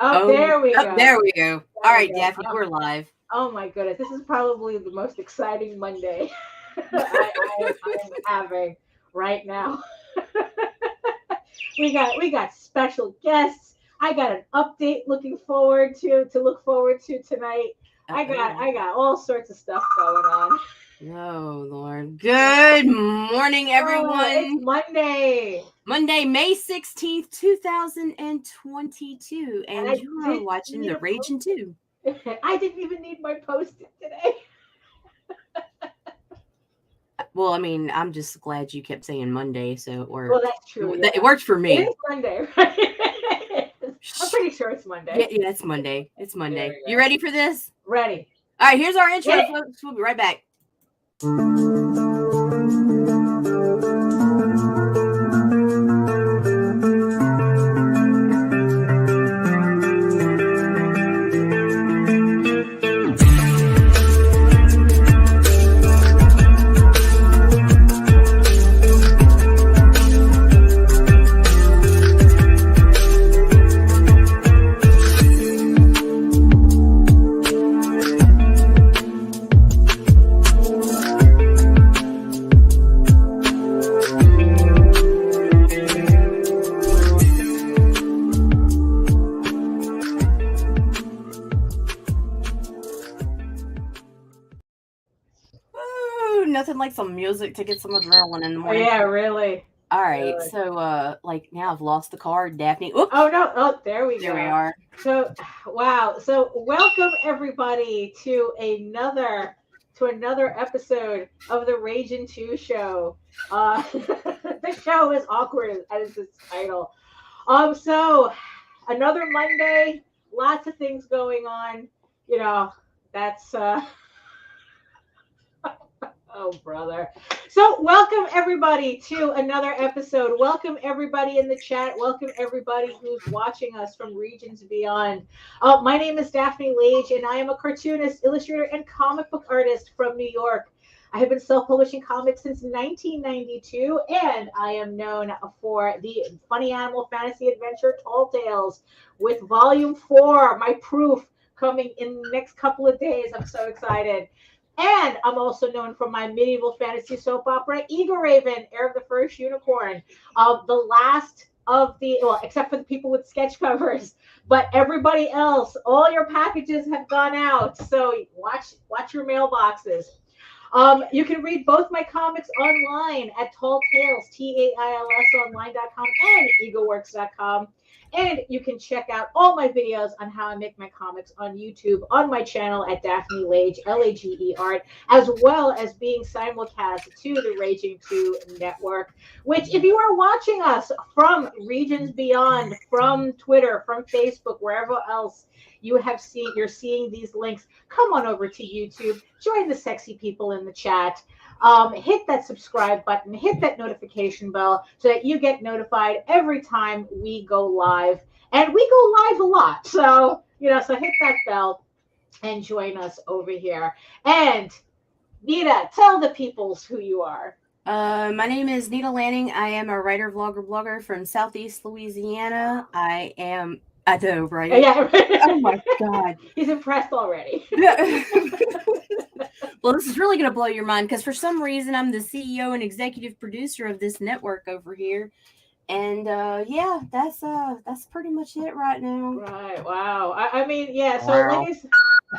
Oh, there we go. There we go. All right, go. Daphne, we're live. Oh my goodness, this is probably the most exciting Monday I am having right now. we got special guests. I got an update look forward to tonight. I got all sorts of stuff going on. Oh Lord. Good morning, everyone. It's Monday. Monday, May 16th, 2022. And you are watching the Ragin' 2. I didn't even need my post-it today. Well, I mean, I'm just glad you kept saying Monday, so it worked. Well, that's true. Yeah. It worked for me. It is Monday, right? I'm pretty sure it's Monday. Yeah, it's Monday. It's Monday. You ready for this? Ready. All right, here's our intro, folks. We'll be right back. Like some music to get some adrenaline in the morning. Oh, yeah, really. All right, really. So now I've lost the card, Daphne. Oops. Oh no! Oh, there we go. There we are. So, wow. So, welcome everybody to another episode of the Ragin' 2 show. The show is awkward as its title. So another Monday. Lots of things going on. You know, that's. Oh, brother. So welcome everybody to another episode. Welcome everybody in the chat. Welcome everybody who's watching us from regions beyond. My name is Daphne Lage, and I am a cartoonist, illustrator, and comic book artist from New York. I have been self-publishing comics since 1992, and I am known for the funny animal fantasy adventure Tall Tales with Volume 4, my proof, coming in the next couple of days. I'm so excited. And I'm also known for my medieval fantasy soap opera, Eagle Raven, Heir of the First Unicorn, the last of the, well, except for the people with sketch covers, but everybody else, all your packages have gone out. So watch your mailboxes. You can read both my comics online at Tall Tales, TAILS online.com and eagleworks.com. And you can check out all my videos on how I make my comics on YouTube on my channel at Daphne Lage, Lage Art, as well as being simulcast to the Ragin' 2 network, which if you are watching us from regions beyond, from Twitter, from Facebook, wherever else you're seeing these links, come on over to YouTube, join the sexy people in the chat. Hit that subscribe button, hit that notification bell so that you get notified every time we go live. And we go live a lot. So hit that bell and join us over here. And Nita, tell the peoples who you are. My name is Nita Lanning. I am a writer, vlogger, blogger from Southeast Louisiana. I know, right? Yeah. Oh my God. He's impressed already. Well, this is really going to blow your mind because for some reason I'm the CEO and executive producer of this network over here. And yeah, that's pretty much it right now. Right. Wow. I mean, yeah. So wow.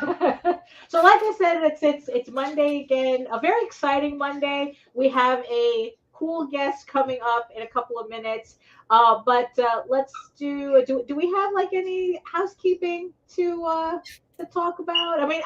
Like I said, it's Monday again. A very exciting Monday. We have a cool guest coming up in a couple of minutes. But let's do we have like any housekeeping to talk about? I mean,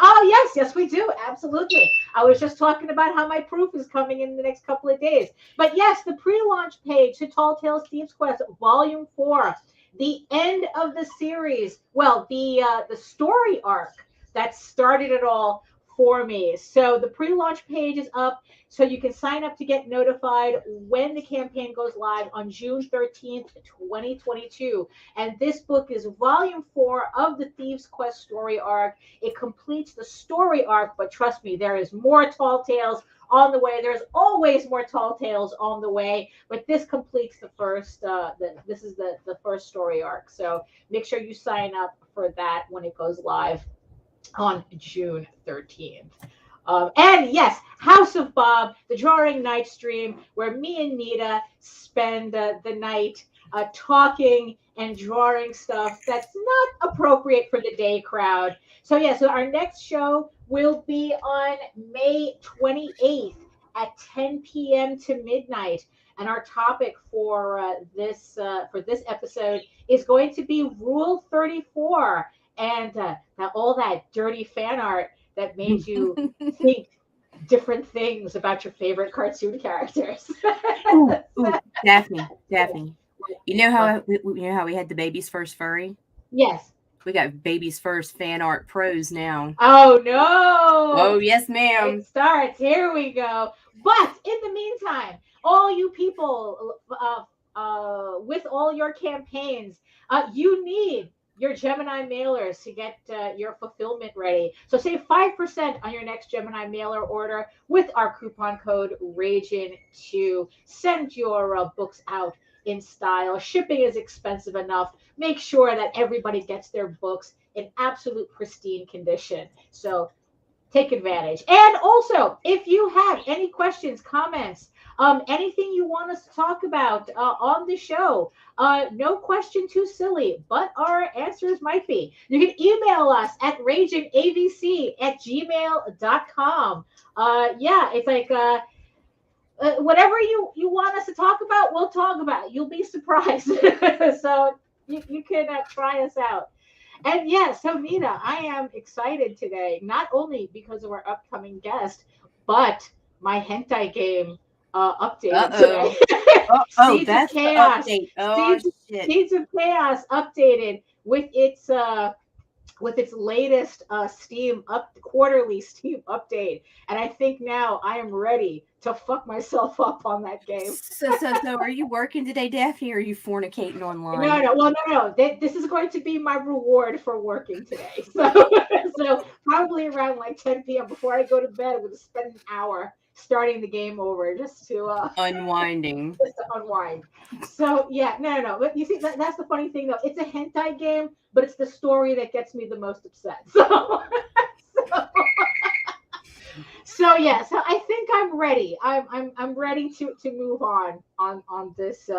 yes, we do. Absolutely. I was just talking about how my proof is coming in the next couple of days. But yes, the pre-launch page to Tall Tales Thieves Quest Volume 4, the end of the series. Well, the story arc that started it all for me. So the pre-launch page is up, so you can sign up to get notified when the campaign goes live on June 13th, 2022. And this book is volume 4 of the Thieves Quest story arc. It completes the story arc, but trust me, there is more tall tales on the way. There's always more tall tales on the way, but this completes the first, this is the first story arc. So make sure you sign up for that when it goes live on June 13th. And yes, House of Bob, the drawing night stream where me and Nita spend the night talking and drawing stuff that's not appropriate for the day crowd. So yeah, so our next show will be on May 28th at 10 p.m. to midnight. And our topic for this episode is going to be Rule 34 and all that dirty fan art that made you think different things about your favorite cartoon characters. Ooh, Daphne. You know how we had the baby's first furry? Yes. We got baby's first fan art pros now. Oh no! Oh yes, ma'am. It starts. Here we go. But in the meantime, all you people with all your campaigns, you need your Gemini mailers to get your fulfillment ready. So save 5% on your next Gemini mailer order with our coupon code RAGIN to send your books out in style. Shipping is expensive enough. Make sure that everybody gets their books in absolute pristine condition. So take advantage. And also, if you have any questions, comments, anything you want us to talk about on the show, no question too silly, but our answers might be. You can email us at raginabc@gmail.com. Yeah, it's like whatever you want us to talk about, we'll talk about. You'll be surprised. So you can try us out. And yeah, so Nita, I am excited today, not only because of our upcoming guest, but my hentai game updated today. Seeds of Chaos. Seeds of Chaos updated with its latest quarterly Steam update, and I think now I am ready to fuck myself up on that game. So are you working today, Daphne, or are you fornicating online? No. This is going to be my reward for working today. So probably around like 10 p.m. before I go to bed, I'm going to spend an hour starting the game over just to unwinding. Just to unwind. So yeah, no. But you see, that's the funny thing though. It's a hentai game, but it's the story that gets me the most upset. So yeah, so I think I'm ready. I'm ready to move on this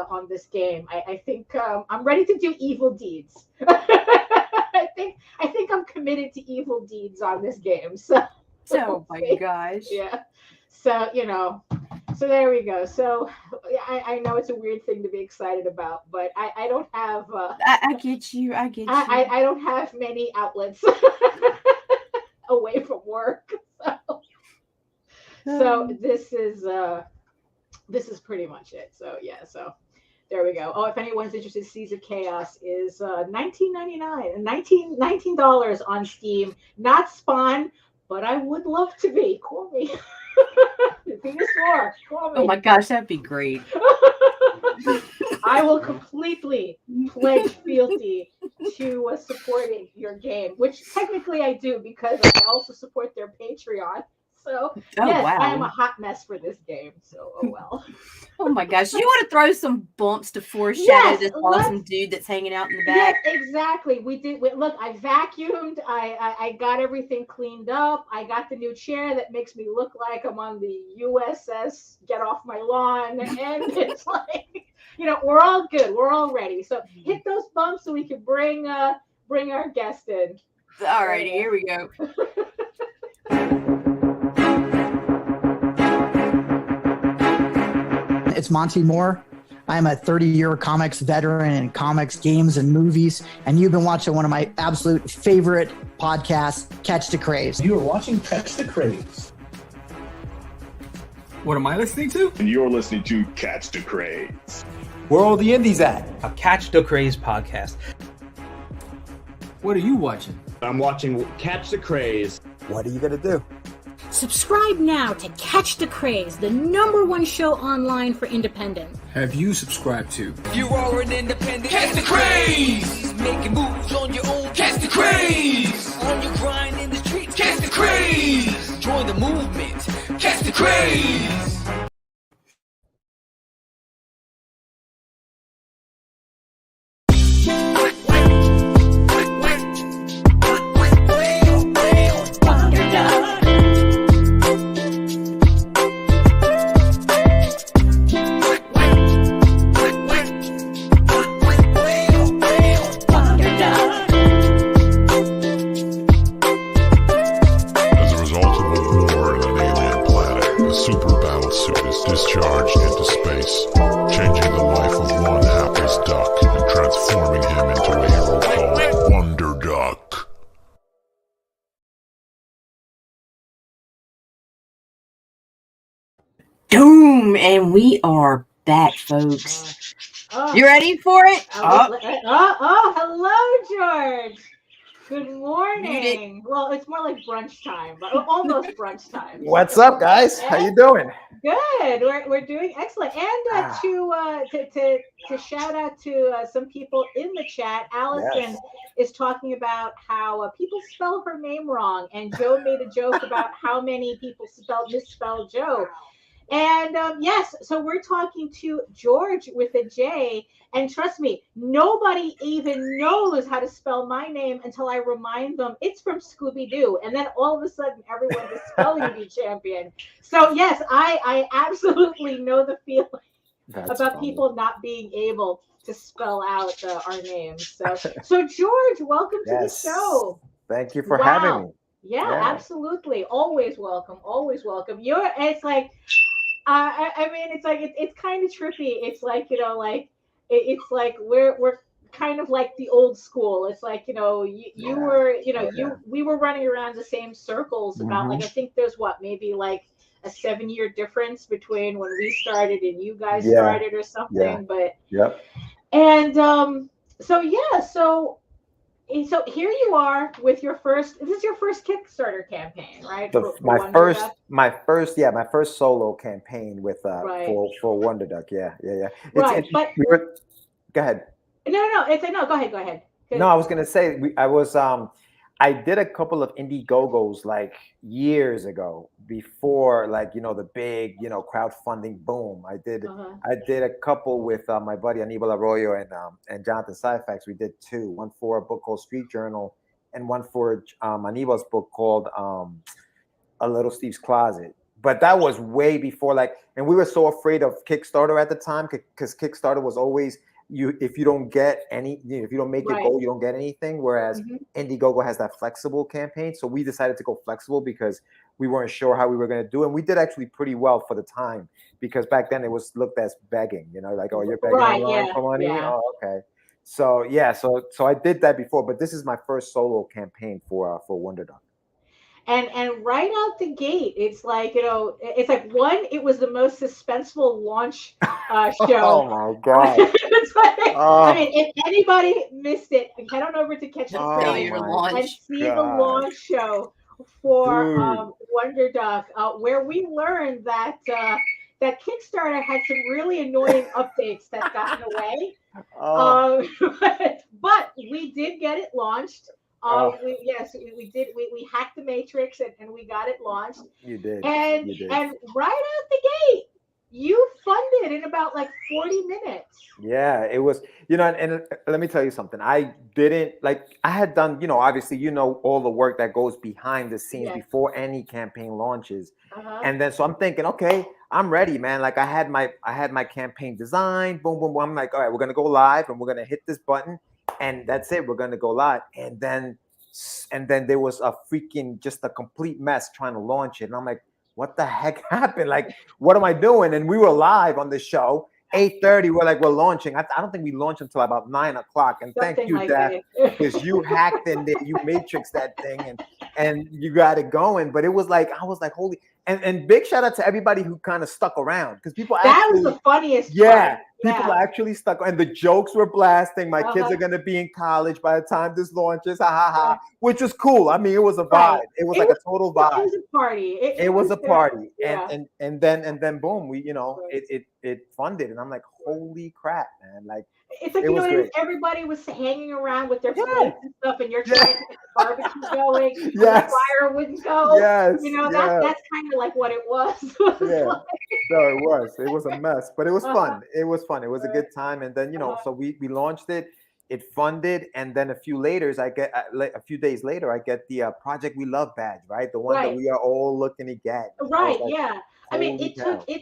game. I think I'm ready to do evil deeds. I think I'm committed to evil deeds on this game. So oh my gosh. Yeah. So so there we go. So I know it's a weird thing to be excited about, but I don't have. I get you. I don't have many outlets away from work. So this is pretty much it. So yeah. So there we go. Oh, if anyone's interested, Seeds of Chaos is $19.99, $19 on Steam. Not Spawn, but I would love to be. Call me. Call me. Oh my gosh, that'd be great. I will completely pledge fealty to supporting your game, which technically I do because I also support their Patreon. So yes, wow. I am a hot mess for this game. So oh well. Oh my gosh, you want to throw some bumps to foreshadow this awesome dude that's hanging out in the back? Yes, exactly. We did. Look, I vacuumed. I got everything cleaned up. I got the new chair that makes me look like I'm on the USS Get Off My Lawn, and it's like we're all good. We're all ready. So hit those bumps so we can bring our guest in. All righty, here we go. It's Monty Moore. I'm a 30-year comics veteran in comics, games, and movies, and you've been watching one of my absolute favorite podcasts, Catch the Craze. You are watching Catch the Craze. What am I listening to? And you're listening to Catch the Craze. Where are all the indies at? A Catch the Craze podcast. What are you watching? I'm watching Catch the Craze. What are you going to do? Subscribe now to Catch the Craze, the #1 show online for independent. Have you subscribed to? You are an independent. Catch the craze. Making moves on your own. Catch the craze. On your grind in the streets. Catch the craze. Join the movement. Catch the craze. Discharged into space, changing the life of one hapless duck and transforming him into a hero called Wonder Duck. Boom! And we are back, folks. You ready for it? Hello, George. Good morning. Well, it's more like brunch time, but almost brunch time. What's up, guys? How you doing? Good. We're doing excellent. And to shout out to some people in the chat, Allison is talking about how people spell her name wrong, and Joe made a joke about how many people misspell Joe. And yes, so we're talking to George with a J. And trust me, nobody even knows how to spell my name until I remind them it's from Scooby-Doo. And then all of a sudden, everyone's a spelling bee champion. So yes, I absolutely know the feeling about people not being able to spell out our names. So George, welcome to the show. Thank you for having me. Yeah, absolutely. Always welcome. Always welcome. It's like, I mean, it's like, it's kind of trippy. It's like, it's like we're kind of like the old school. It's like, you were, we were running around the same circles about like, I think there's maybe like a 7-year difference between when we started and you guys started or something. But so here you are with your first. This is your first Kickstarter campaign, right? My first solo campaign with for Wonder Duck. Yeah. Go ahead. No. Go ahead. No, I was gonna say I did a couple of Indiegogos like years ago before the big crowdfunding boom. I did a couple with my buddy Aníbal Arroyo and Jonathan Syfax. We did 2, one for a book called Street Journal and one for Aníbal's book called A Little Steve's Closet. But that was way before and we were so afraid of Kickstarter at the time because Kickstarter was always if you don't get if you don't make your goal, you don't get anything. Whereas Indiegogo has that flexible campaign. So we decided to go flexible because we weren't sure how we were going to do. And we did actually pretty well for the time because back then it was looked as begging, like, oh, you're begging online for money. Yeah. Oh, okay. So so I did that before, but this is my first solo campaign for Wonder Duck. And right out the gate, it's like, it was the most suspenseful launch show. Oh my God. I mean, if anybody missed it, head on over to Catch the Craze and see the launch show for Wonder Duck, where we learned that Kickstarter had some really annoying updates that got in the way. But we did get it launched. We did. We hacked the matrix and we got it launched. You did. And right out the gate, you funded in about 40 minutes. Yeah, it was, and let me tell you something. I had done, obviously, all the work that goes behind the scenes before any campaign launches. And then, so I'm thinking, okay, I'm ready, man. I had my campaign designed, boom, boom, boom. I'm like, all right, we're going to go live and we're going to hit this button. And that's it. We're going to go live. And then there was just a complete mess trying to launch it. And I'm like, what the heck happened? What am I doing? And we were live on the show. 8:30, we're launching. I don't think we launched until about 9 o'clock. And thank you, Daph, because you hacked in there, you matrixed that thing and you got it going. But it was I was like, holy. And big shout out to everybody who kind of stuck around because people that was the funniest. Yeah. Part. People actually stuck, and the jokes were blasting. My kids are going to be in college by the time this launches, which was cool. I mean, it was a vibe. It was like a total vibe. It was a party. It was a party, and then boom, we it funded, and I'm like, holy crap, man! Like, it's like everybody was hanging around with their plates and stuff, and you're trying to get the barbecue going. The fire wouldn't go. That's kind of like what it was. It was a mess, but it was fun. It was fun. It was a good time, and then so we launched it. It funded, and then a few days later, I get the Project We Love badge, right? The one that we are all looking to get. Right. I mean, it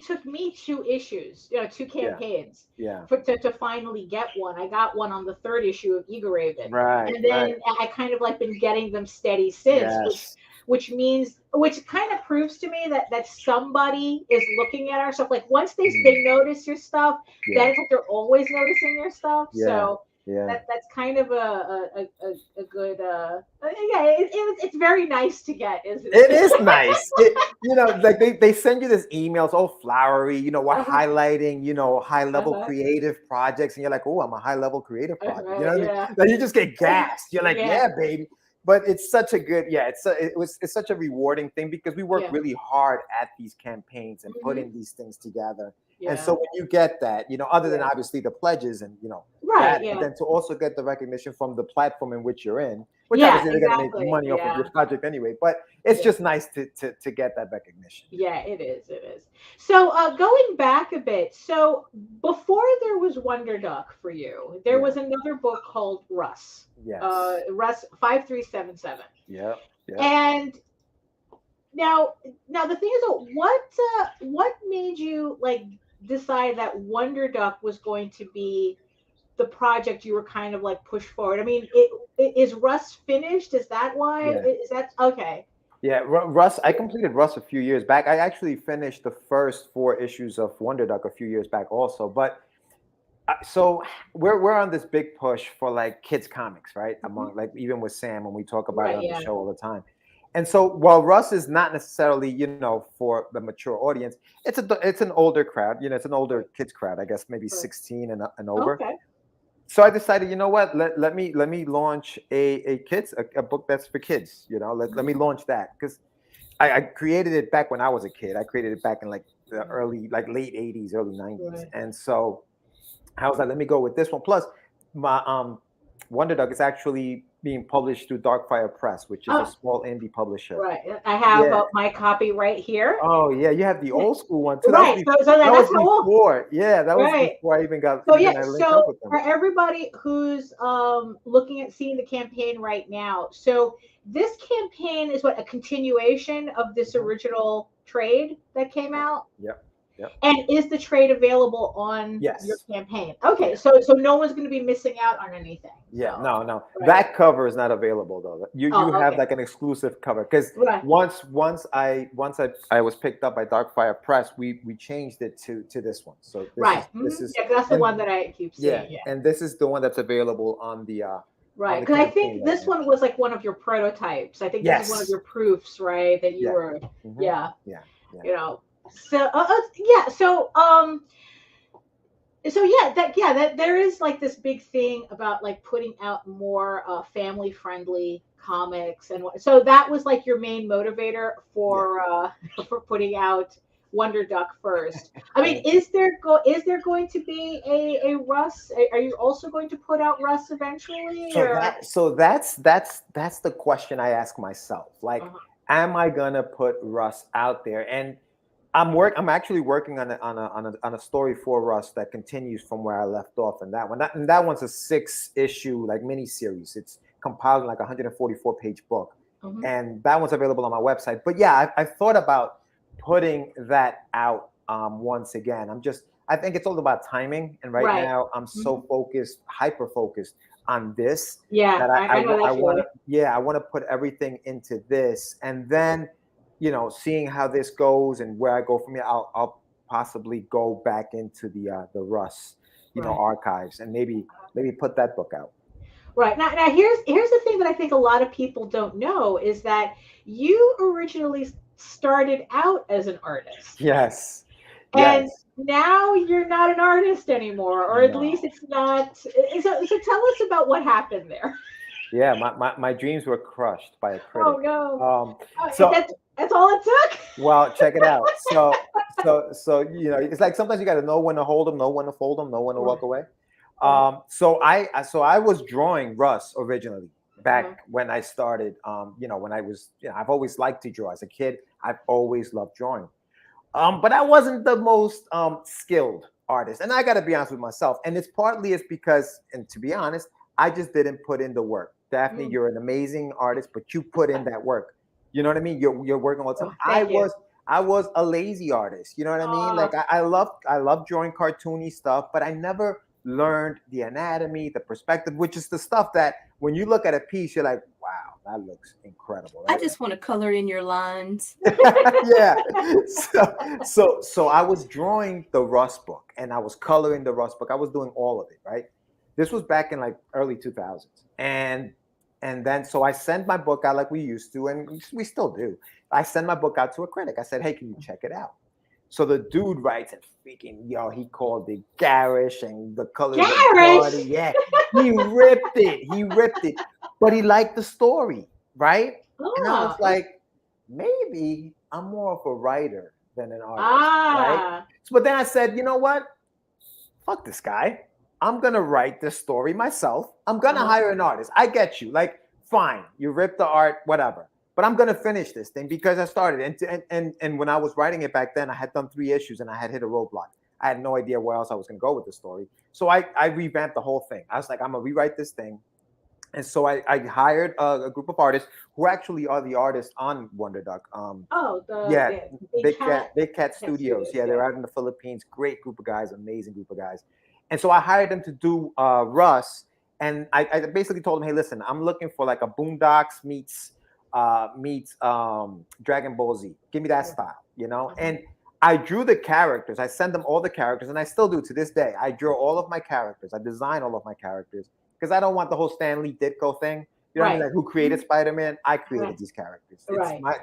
took me 2 issues, 2 campaigns, to finally get one. I got one on the 3rd issue of Eagle Raven, and then I kind of like been getting them steady since, which kind of proves to me that somebody is looking at our stuff. Like once they notice your stuff, then it's like they're always noticing your stuff. So. That's kind of a good it's very nice to get, isn't it? It is nice. Like they send you this emails all flowery, we're highlighting, high level creative projects, and you're like, oh, I'm a high level creative project. You know what I mean? Like you just get gassed. You're like, yeah, baby. But it's such a good, it's such a rewarding thing because we work really hard at these campaigns and putting these things together. And so when you get that, other than obviously the pledges and, and then to also get the recognition from the platform in which you're in, which obviously they're going to make money off of your project anyway, but it's just nice to get that recognition. Yeah, it is. So going back a bit, so before there was Wonder Duck for you, there was another book called Russ. Yes. Russ 5377. Yeah. And now the thing is, what made you like decide that Wonder Duck was going to be the project you were kind of like pushed forward? I mean, is Russ finished? Is that why? Is that okay? Yeah, Russ. I completed Russ a few years back. I actually finished the first 4 issues of Wonder Duck a few years back, also. But so we're on this big push for like kids comics, right? Among like even with Sam, when we talk about it on the show all the time. And so while Russ is not necessarily, for the mature audience, it's an older crowd, it's an older kids crowd, I guess maybe 16 and over. Okay. So I decided, you know what, let me launch a book that's for kids, let me launch that, because I created it back when I was a kid. I created it back in like the late 80s, early 90s. And so I was like, let me go with this one. Plus my Wonder Duck is actually being published through Darkfire Press, which is a small indie publisher. Right. I have my copy right here. Oh yeah, you have the old school one too. Right. That was before. Yeah, that was before I even got. So for everybody who's looking at seeing the campaign right now, so this campaign is a continuation of this original trade that came out. Yep. And is the trade available on your campaign? Okay, so no one's going to be missing out on anything. Yeah, no. Right. That cover is not available though. You have like an exclusive cover because once I was picked up by Darkfire Press, we changed it to this one. So this is that's the one that I keep seeing. Yeah, and this is the one that's available on the right, because I think this one was like one of your prototypes. I think this is one of your proofs, right? That you were that there is like this big thing about like putting out more family friendly comics, and so that was like your main motivator for putting out Wonder Duck first. I mean, is there going to be a Russ? Are you also going to put out Russ eventually? So that's the question I ask myself. Like, am I gonna put Russ out there? And I'm actually working on a story for Russ that continues from where I left off in that one. That one's a 6-issue like mini series. It's compiled in like a 144-page book, and that one's available on my website. But yeah, I thought about putting that out once again. I think it's all about timing, and right now I'm so hyper focused on this. Yeah, that I want to put everything into this, and then seeing how this goes and where I go from here, I'll possibly go back into the Russ, archives, and maybe put that book out. Right. Now here's the thing that I think a lot of people don't know is that you originally started out as an artist. Yes. And Yes. now you're not an artist anymore, or at No. least it's not. So tell us about what happened there. Yeah, my dreams were crushed by a critic. Oh no! So that's all it took. well, check it out. So it's like sometimes you got to know when to hold them, know when to fold them, know when to walk away. So I was drawing Russ originally back when I started. When I was, I've always liked to draw as a kid. I've always loved drawing. But I wasn't the most skilled artist, and I got to be honest with myself. And it's partly because, and to be honest, I just didn't put in the work. Daphne, you're an amazing artist, but you put in that work. You know what I mean? You're working all the time. I was a lazy artist. You know what I mean? Like I love drawing cartoony stuff, but I never learned the anatomy, the perspective, which is the stuff that when you look at a piece, you're like, wow, that looks incredible. Right? I just want to color in your lines. Yeah. So I was drawing the Russ book and I was coloring the Russ book. I was doing all of it, right? This was back in like early 2000s. And then so I sent my book out like we used to, and we still do. I send my book out to a critic. I said, hey, can you check it out? So the dude writes and freaking, he called it garish and the color of the body. Yeah, he ripped it. But he liked the story, right? And I was like, maybe I'm more of a writer than an artist, right? So, but then I said, you know what? Fuck this guy. I'm going to write this story myself. I'm going to hire an artist. I get you. Like, fine. You ripped the art, whatever. But I'm going to finish this thing because I started. And when I was writing it back then, I had done 3 issues and I had hit a roadblock. I had no idea where else I was going to go with the story. So I revamped the whole thing. I was like, I'm going to rewrite this thing. And so I hired a group of artists who actually are the artists on Wonder Duck. Big Cat Studios. Yeah, they're out in the Philippines. Great group of guys, amazing group of guys. And so I hired them to do Russ. And I basically told them, hey, listen, I'm looking for like a Boondocks meets Dragon Ball Z. Give me that style, And I drew the characters. I send them all the characters, and I still do to this day. I draw all of my characters. I design all of my characters because I don't want the whole Stan Lee Ditko thing. You know what I mean? Like, who created Spider-Man? I created these characters.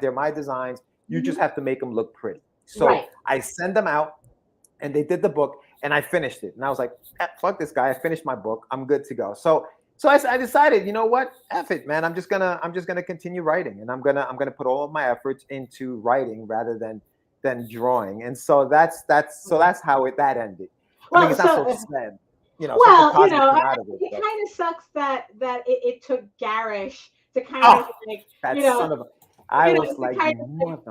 They're my designs. You just have to make them look pretty. So I send them out, and they did the book, and I finished it. And I was like, fuck this guy. I finished my book. I'm good to go. So I decided, you know what? F it, man. I'm just gonna continue writing, and I'm gonna put all of my efforts into writing rather than drawing. And so that's how that ended. Well, I mean, it's not so sad, it kind of sucks that it took garish to kind of like, I was like,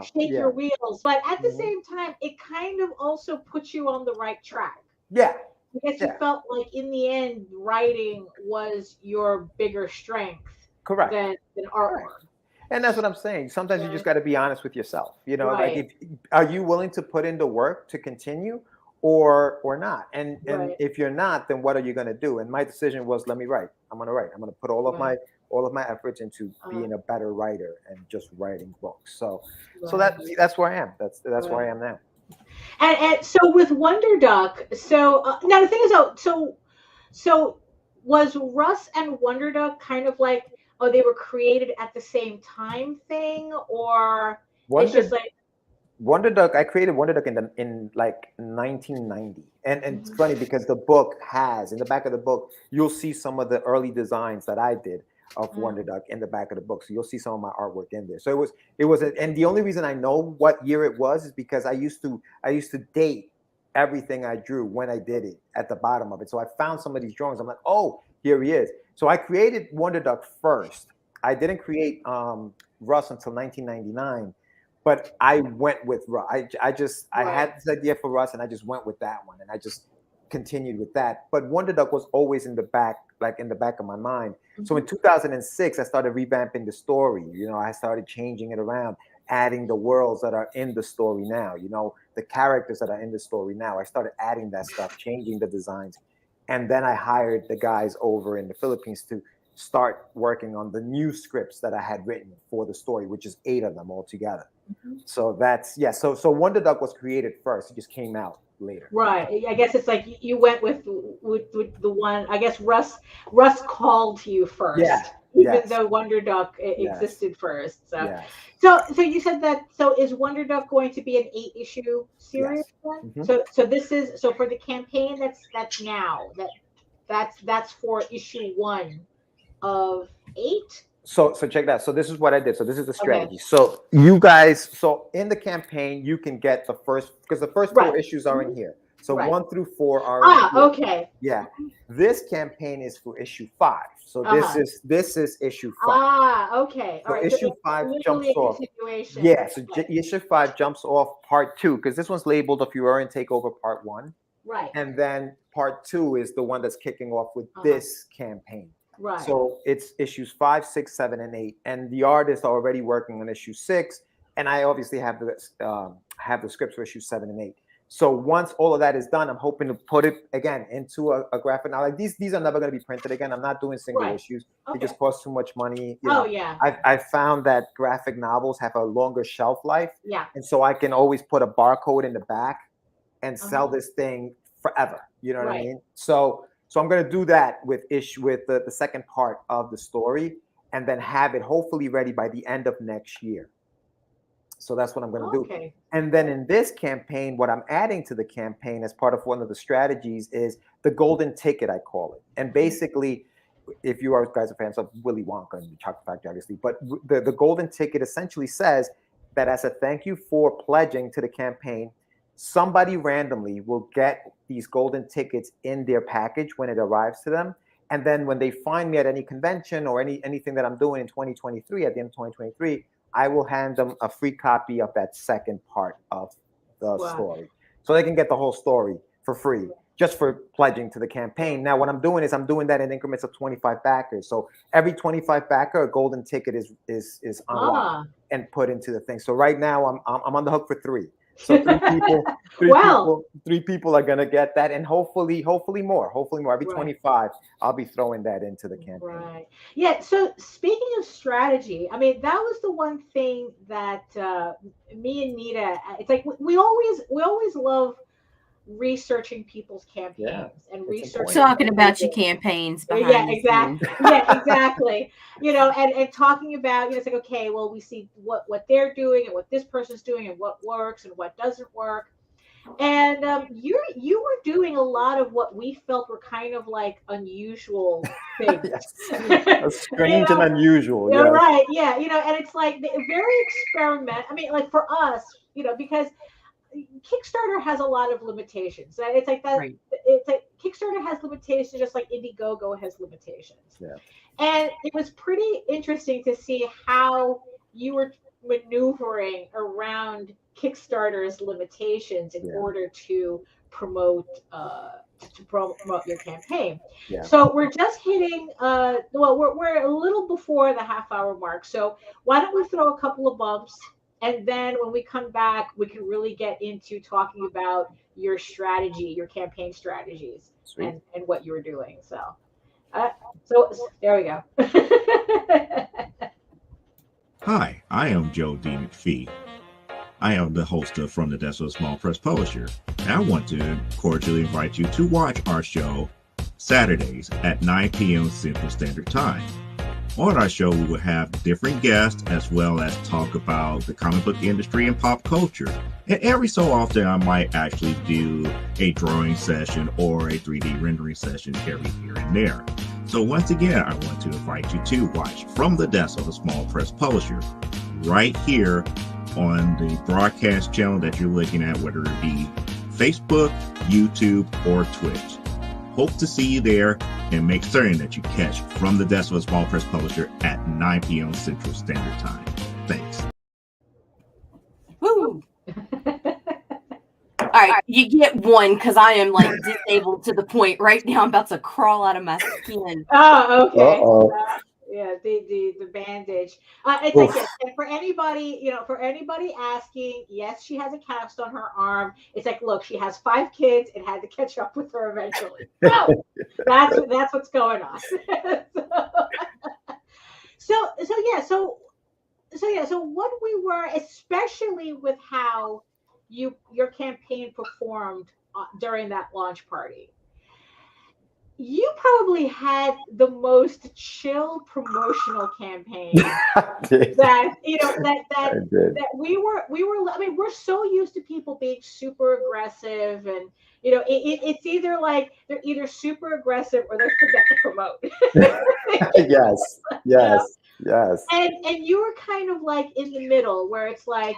shake your wheels, but at the same time, it kind of also puts you on the right track. Yeah. I guess you felt like in the end, writing was your bigger strength, correct, than artwork. And that's what I'm saying. Sometimes you just got to be honest with yourself. Like, are you willing to put in the work to continue, or not? And if you're not, then what are you going to do? And my decision was, let me write. I'm going to write. I'm going to put all of my efforts into being a better writer and just writing books. So that's where I am. That's where I am now. And so with Wonder Duck, now the thing is, so was Russ and Wonder Duck kind of like, they were created at the same time thing, or it's just like Wonder Duck? I created Wonder Duck in like 1990, and it's funny because the book has in the back of the book you'll see some of the early designs that I did of Wonder Duck in the back of the book. So you'll see some of my artwork in there. So it was, and the only reason I know what year it was is because I used to date everything I drew when I did it at the bottom of it. So I found some of these drawings. I'm like, oh, here he is. So I created Wonder Duck first. I didn't create Russ until 1999, but I went with Russ. I had this idea for Russ, and I just went with that one, and I just continued with that. But Wonder Duck was always in the back of my mind. So in 2006, I started revamping the story. I started changing it around, adding the worlds that are in the story now, the characters that are in the story now. I started adding that stuff, changing the designs. And then I hired the guys over in the Philippines to start working on the new scripts that I had written for the story, which is 8 of them altogether. So so Wonder Duck was created first. It just came out later. Right. I guess it's like you went with the one. I guess Russ called to you first. even though Wonder Duck existed first. So, so you said that. So is Wonder Duck going to be an 8-issue series? So this is for the campaign that's now that's for issue 1 of 8. So check that. So this is what I did. So this is the strategy. So you guys, so in the campaign, you can get the first, because the first 4 issues are in here. So 1 through 4 are in here. Okay. Yeah. This campaign is for issue 5. So this is issue 5. Okay. So issue 5 jumps off. Yeah. So issue 5 jumps off part 2, because this one's labeled "If You Are in Takeover Part 1." Right. And then part 2 is the one that's kicking off with this campaign. Right. So it's issues 5, 6, 7, and 8, and the artists are already working on issue 6, and I obviously have the scripts for issue 7 and 8. So once all of that is done, I'm hoping to put it again into a graphic novel. Like these are never going to be printed again. I'm not doing single issues. They just cost too much money. You know, I found that graphic novels have a longer shelf life. Yeah. And so I can always put a barcode in the back and sell this thing forever. You know what I mean? So I'm going to do that with the second part of the story, and then have it hopefully ready by the end of next year. So that's what I'm going to do. And then in this campaign, what I'm adding to the campaign as part of one of the strategies is the golden ticket, I call it. And basically, if you guys are fans of Willy Wonka and the Chocolate Factory, obviously, but the golden ticket essentially says that as a thank you for pledging to the campaign, somebody randomly will get these golden tickets in their package when it arrives to them. And then when they find me at any convention or anything that I'm doing in 2023, at the end of 2023, I will hand them a free copy of that second part of the story. So they can get the whole story for free, just for pledging to the campaign. Now, what I'm doing is I'm doing that in increments of 25 backers. So every 25 backer, a golden ticket is unlocked and put into the thing. So right now I'm on the hook for 3. So 3 people are gonna get that, and hopefully more. Every 25, I'll be throwing that into the campaign. Right. Yeah. So speaking of strategy, I mean, that was the one thing that me and Nita. It's like we always love researching people's campaigns and talking about your campaigns. Exactly. You know, and talking about, you know, it's like, okay, well, we see what they're doing and what this person's doing and what works and what doesn't work. And you were doing a lot of what we felt were kind of like unusual things. Strange and unusual. You're right. Yeah. You know, and it's like very experiment. I mean, like for us, you know, because Kickstarter has a lot of limitations. It's like that. Right. It's like Kickstarter has limitations, just like Indiegogo has limitations. Yeah. And it was pretty interesting to see how you were maneuvering around Kickstarter's limitations in order to promote your campaign. Yeah. So we're just hitting. We're a little before the half-hour mark. So why don't we throw a couple of bumps? And then when we come back, we can really get into talking about your strategy, your campaign strategies, and what you were doing. So there we go. Hi, I am Joe D. McPhee. I am the host of From the Desk of a Small Press Publisher. And I want to cordially invite you to watch our show Saturdays at 9 p.m. Central Standard Time. On our show, we will have different guests as well as talk about the comic book industry and pop culture. And every so often, I might actually do a drawing session or a 3D rendering session every here and there. So once again, I want to invite you to watch From the Desk of a Small Press Publisher right here on the broadcast channel that you're looking at, whether it be Facebook, YouTube, or Twitch. Hope to see you there, and make certain that you catch From the Desk of a Small Press Publisher at 9 p.m. Central Standard Time. Thanks. Woo! All right, you get one because I am like disabled to the point right now I'm about to crawl out of my skin. Oh, okay. Yeah, the bandage. It's like this. And for anybody, for anybody asking, yes, she has a cast on her arm. It's like, look, she has 5 kids. It had to catch up with her eventually. So that's what's going on. So what we were, especially with how your campaign performed during that launch party. you probably had the most chill promotional campaign that we were. I mean, we're so used to people being super aggressive, and it's either like they're either super aggressive or they forget to promote. Yes. And you were kind of like in the middle, where it's like,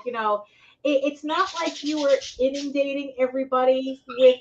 it's not like you were inundating everybody with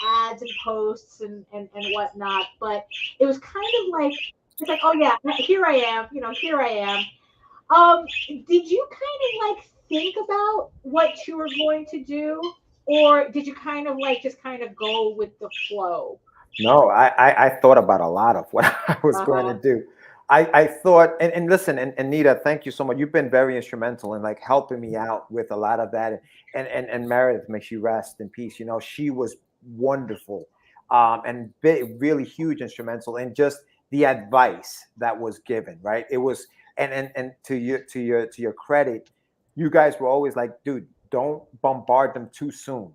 ads and posts and whatnot, but it was kind of like, it's like, oh yeah, here I am, here I am. Did you kind of like think about what you were going to do, or did you kind of like just kind of go with the flow? No, I thought about a lot of what I was going to do. I thought, and listen, and Nita, thank you so much. You've been very instrumental in like helping me out with a lot of that. And Meredith, may she rest in peace. She was wonderful, and really huge instrumental in just the advice that was given. Right? It was, and to your credit, you guys were always like, dude, don't bombard them too soon.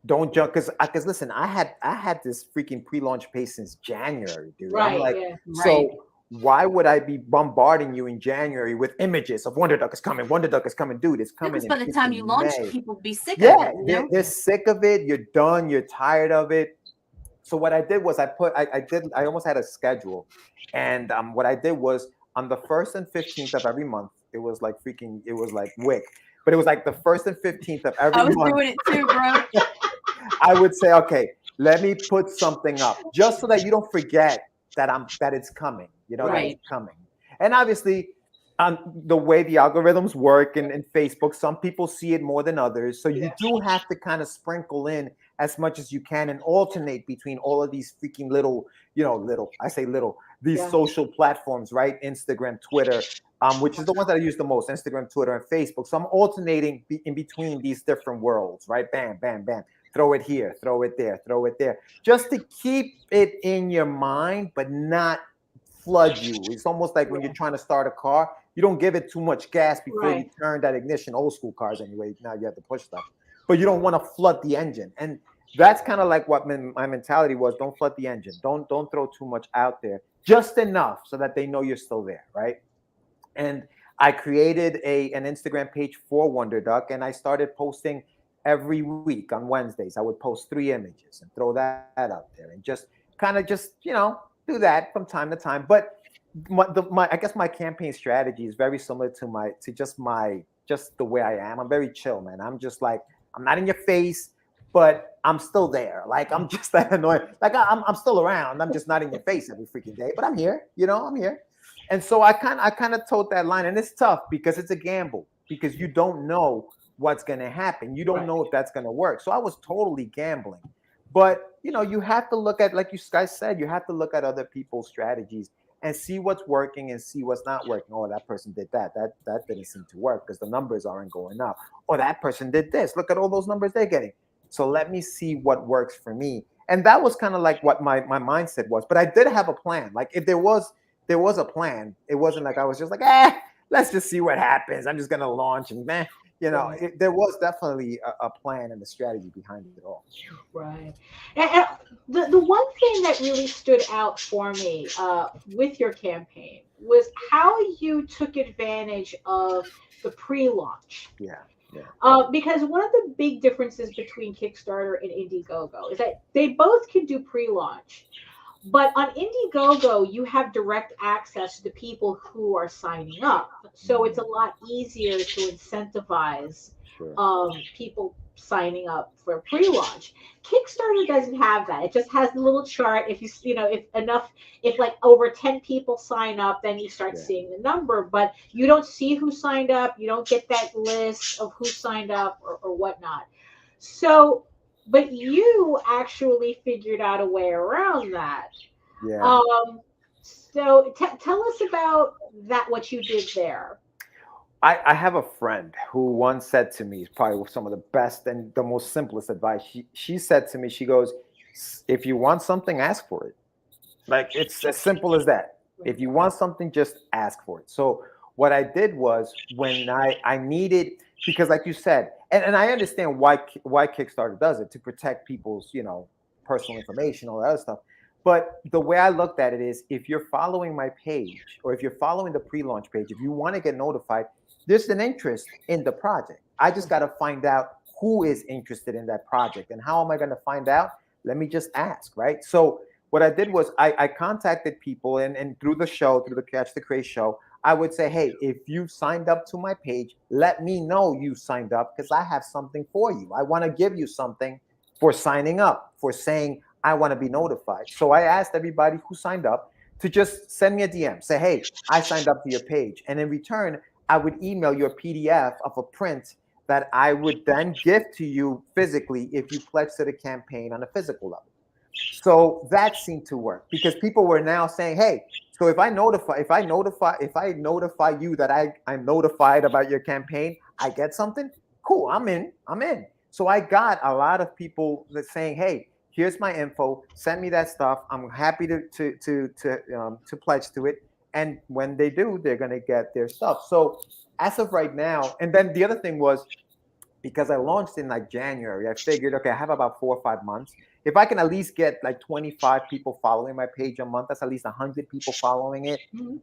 Don't jump, because listen, I had this freaking pre-launch pace since January, dude. Right, I'm like, yeah. So why would I be bombarding you in January with images of Wonder Duck is coming, Wonder Duck is coming, dude? It's coming. Because by the time you launch, people will be sick of it. Yeah, they're sick of it. You're done. You're tired of it. So what I did was I almost had a schedule, and what I did was on the 1st and 15th of every month, it was like Wick, but it was like the 1st and 15th of every month. I was doing it too, bro. I would say, okay, let me put something up just so that you don't forget that it's coming, that it's coming. And obviously, the way the algorithms work in Facebook, some people see it more than others. So you do have to kind of sprinkle in as much as you can and alternate between all of these freaking these social platforms, right? Instagram, Twitter, which is the ones that I use the most, Instagram, Twitter, and Facebook. So I'm alternating in between these different worlds, right? Bam, bam, bam. Throw it here, throw it there, throw it there. Just to keep it in your mind, but not flood you. It's almost like when you're trying to start a car, you don't give it too much gas before you turn that ignition. Old school cars anyway, now you have to push stuff. But you don't want to flood the engine. And that's kind of like what my mentality was. Don't flood the engine. Don't throw too much out there. Just enough so that they know you're still there, right? And I created an Instagram page for Wonder Duck, and I started posting every week on Wednesdays. I would post 3 images and throw that out there, and just do that from time to time. But I guess my campaign strategy is very similar to just the way I am. I'm very chill, man. I'm just like, I'm not in your face, but I'm still there. Like, I'm just that annoying. Like, I'm still around. I'm just not in your face every freaking day, but I'm here. I'm here. And so I kind of toed that line, and it's tough because it's a gamble, because you don't know what's going to happen. You don't know if that's going to work. So I was totally gambling. But, you have to look at, like you guys said, you have to look at other people's strategies and see what's working and see what's not working. Oh, that person did that. That didn't seem to work because the numbers aren't going up. Or that person did this. Look at all those numbers they're getting. So let me see what works for me. And that was kind of like what my mindset was. But I did have a plan. Like, if there was a plan, it wasn't like I was just like, let's just see what happens. I'm just going to launch and there was definitely a plan and a strategy behind it all. Right. And the one thing that really stood out for me with your campaign was how you took advantage of the pre-launch. Yeah. Because one of the big differences between Kickstarter and Indiegogo is that they both can do pre-launch. But on Indiegogo, you have direct access to the people who are signing up. So it's a lot easier to incentivize people signing up for pre-launch. Kickstarter doesn't have that. It just has the little chart. If like over 10 people sign up, then you start seeing the number, but you don't see who signed up. You don't get that list of who signed up or whatnot. So, but you actually figured out a way around that. Yeah. So tell us about that, what you did there. I have a friend who once said to me, probably some of the best and the most simplest advice. She said to me, she goes, if you want something, ask for it. Like, it's as simple as that. If you want something, just ask for it. So what I did was, when I needed, because like you said, and I understand why Kickstarter does it, to protect people's, personal information, all that other stuff. But the way I looked at it is, if you're following my page, or if you're following the pre-launch page, if you want to get notified, there's an interest in the project. I just got to find out who is interested in that project. And how am I going to find out? Let me just ask, right? So what I did was I contacted people, and through the show, through the Catch the Craze show, I would say, hey, if you signed up to my page, let me know you signed up, because I have something for you. I want to give you something for signing up, for saying I want to be notified. So I asked everybody who signed up to just send me a DM. Say, hey, I signed up to your page. And in return, I would email you a PDF of a print that I would then give to you physically if you pledge to the campaign on a physical level. So that seemed to work, because people were now saying, hey, so if I notify you that I'm notified about your campaign, I get something? Cool, I'm in. So I got a lot of people that saying, hey, here's my info, send me that stuff. I'm happy to pledge to it. And when they do, they're gonna get their stuff. So as of right now, and then the other thing was, because I launched in like January, I figured, okay, I have about 4 or 5 months. If I can at least get like 25 people following my page a month, that's at least 100 people following it.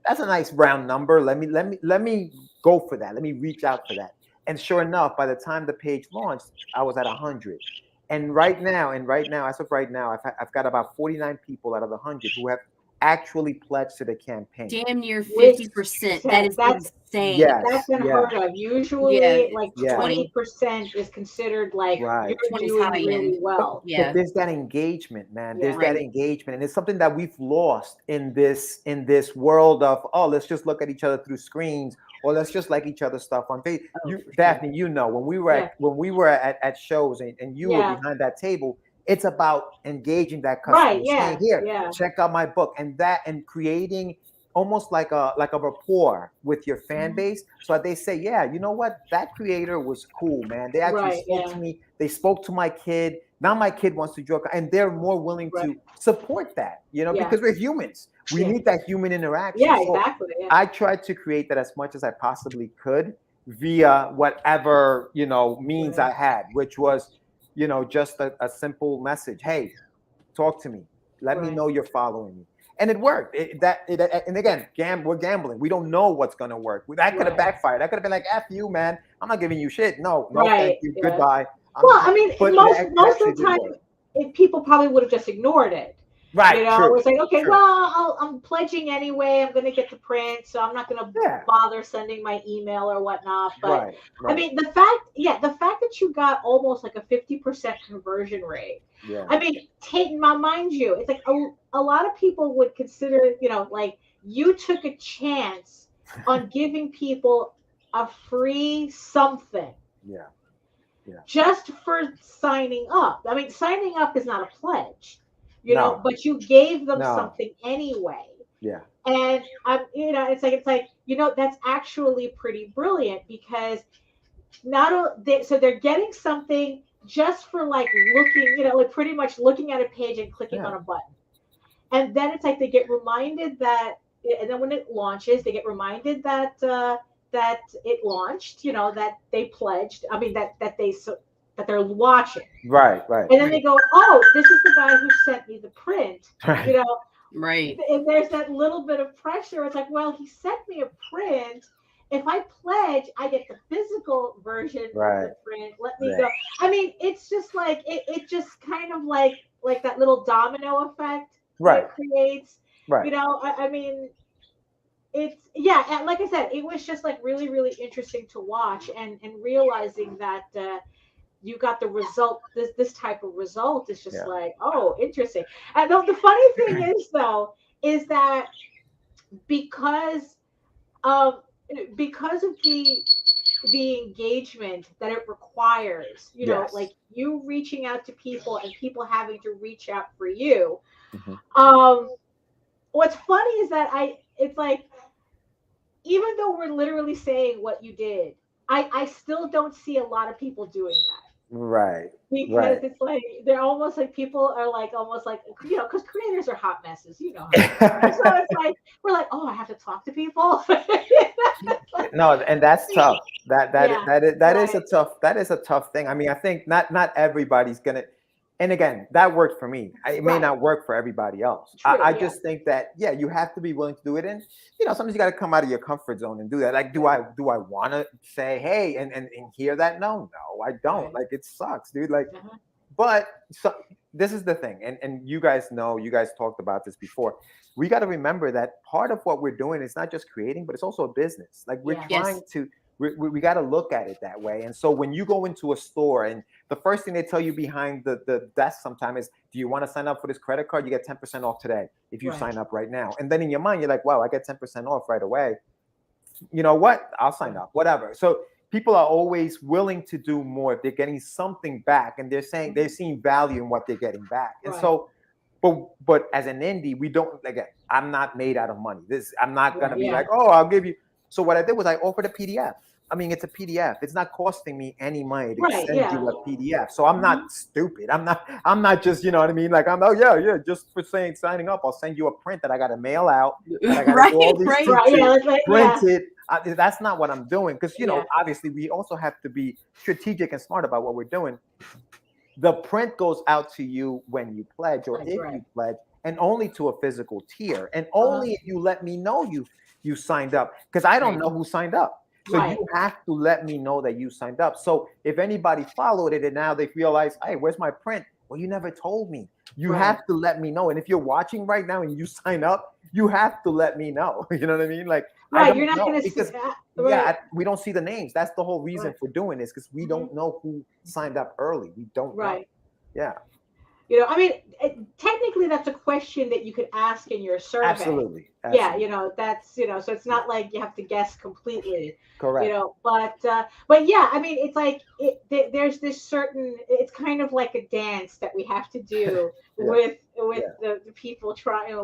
That's a nice round number. Let me go for that. Let me reach out for that. And sure enough, by the time the page launched, I was at 100. And right now, as of right now, I've got about 49 people out of the 100 who have actually pledged to the campaign. Damn near 50%. That's insane. Yes, that's unheard of. Usually, like 20% is considered like you're doing really well. But there's that engagement, man. There's that engagement, and it's something that we've lost in this world of, oh, let's just look at each other through screens, or let's just like each other's stuff on Facebook. Daphne, you know, when we were at shows and you were behind that table, it's about engaging that customer. Right, saying, here, check out my book, and creating almost like a rapport with your fan base, so that they say, yeah, you know what, that creator was cool, man. They actually spoke to me. They spoke to my kid. Now my kid wants to joke, and they're more willing to support that, because we're humans. We need that human interaction. Yeah, exactly. Yeah. I tried to create that as much as I possibly could via whatever means I had, which was just a simple message. Hey, talk to me. Let me know you're following me. And it worked. And again, we're gambling. We don't know what's going to work. That could have backfired. That could have been like, F you, man. I'm not giving you shit. No, thank you. Yeah. Goodbye. Well, I mean, most of the time, people probably would have just ignored it. Right. It's like, okay, well, I'm pledging anyway. I'm going to get the print, so I'm not going to bother sending my email or whatnot. But I mean, the fact that you got almost like a 50% conversion rate. Yeah. I mean, mind you, it's like a lot of people would consider, like you took a chance on giving people a free something. Yeah. Yeah. Just for signing up. I mean, signing up is not a pledge. But you gave them something anyway. Yeah. And it's like that's actually pretty brilliant, because so they're getting something just for like looking, like pretty much looking at a page and clicking on a button. And then it's like they get reminded that, and then when it launches, they get reminded that it launched, that they pledged. I mean that they're watching. Right. And then they go, oh, this is the guy who sent me the print. Right. Right. And there's that little bit of pressure. It's like, well, he sent me a print. If I pledge, I get the physical version of the print. Let me go. I mean, it's just like it just kind of like that little domino effect it creates. Right. I mean, it's and like I said, it was just like really, really interesting to watch, and realizing that you got the result. This type of result is just like, oh, interesting. And the funny thing is, though, is that because of the engagement that it requires, like you reaching out to people and people having to reach out for you. Mm-hmm. What's funny is that it's like, even though we're literally saying what you did, I still don't see a lot of people doing that. Right. Because it's like they're almost like people are like almost like because creators are hot messes, so it's like we're like, oh, I have to talk to people. No, and that's tough. That is a tough thing. I mean, I think not everybody's gonna. And again, that worked for me. It may not work for everybody else. True, I just think that, you have to be willing to do it. And, sometimes you got to come out of your comfort zone and do that. Like, do I want to say, hey, and hear that? No, I don't. Right. Like, it sucks, dude. Like, but this is the thing. And you guys know, you guys talked about this before. We got to remember that part of what we're doing is not just creating, but it's also a business. Like, we're trying to, we got to look at it that way. And so when you go into a store and the first thing they tell you behind the desk sometimes is, do you want to sign up for this credit card? You get 10% off today if you sign up right now. And then in your mind, you're like, wow, I get 10% off right away. You know what? I'll sign up, whatever. So people are always willing to do more if they're getting something back, and they're saying they're seeing value in what they're getting back. And so, but as an indie, we don't, again, I'm not made out of money. I'm not going to be like, oh, I'll give you. So what I did was I offered a PDF. I mean, it's a PDF. It's not costing me any money to send you a PDF. So I'm not stupid. I'm not just, you know what I mean? Like, just for signing up, I'll send you a print that I got to mail out. I got to do all these print it. That's not what I'm doing. Because, obviously we also have to be strategic and smart about what we're doing. The print goes out to you when you pledge, or if you pledge, and only to a physical tier, and only if you let me know you signed up, because I don't know who signed up. So you have to let me know that you signed up. So if anybody followed it and now they realize, hey, where's my print? Well, you never told me. You have to let me know. And if you're watching right now and you sign up, you have to let me know. You know what I mean? Like, you're not going to see that. We don't see the names. That's the whole reason for doing this, because we don't know who signed up early. We don't know. Yeah. I mean, technically that's a question that you could ask in your survey. Absolutely. Yeah, that's, so it's not like you have to guess completely. Correct. But yeah, I mean, it's like there's this certain, it's kind of like a dance that we have to do with the people trying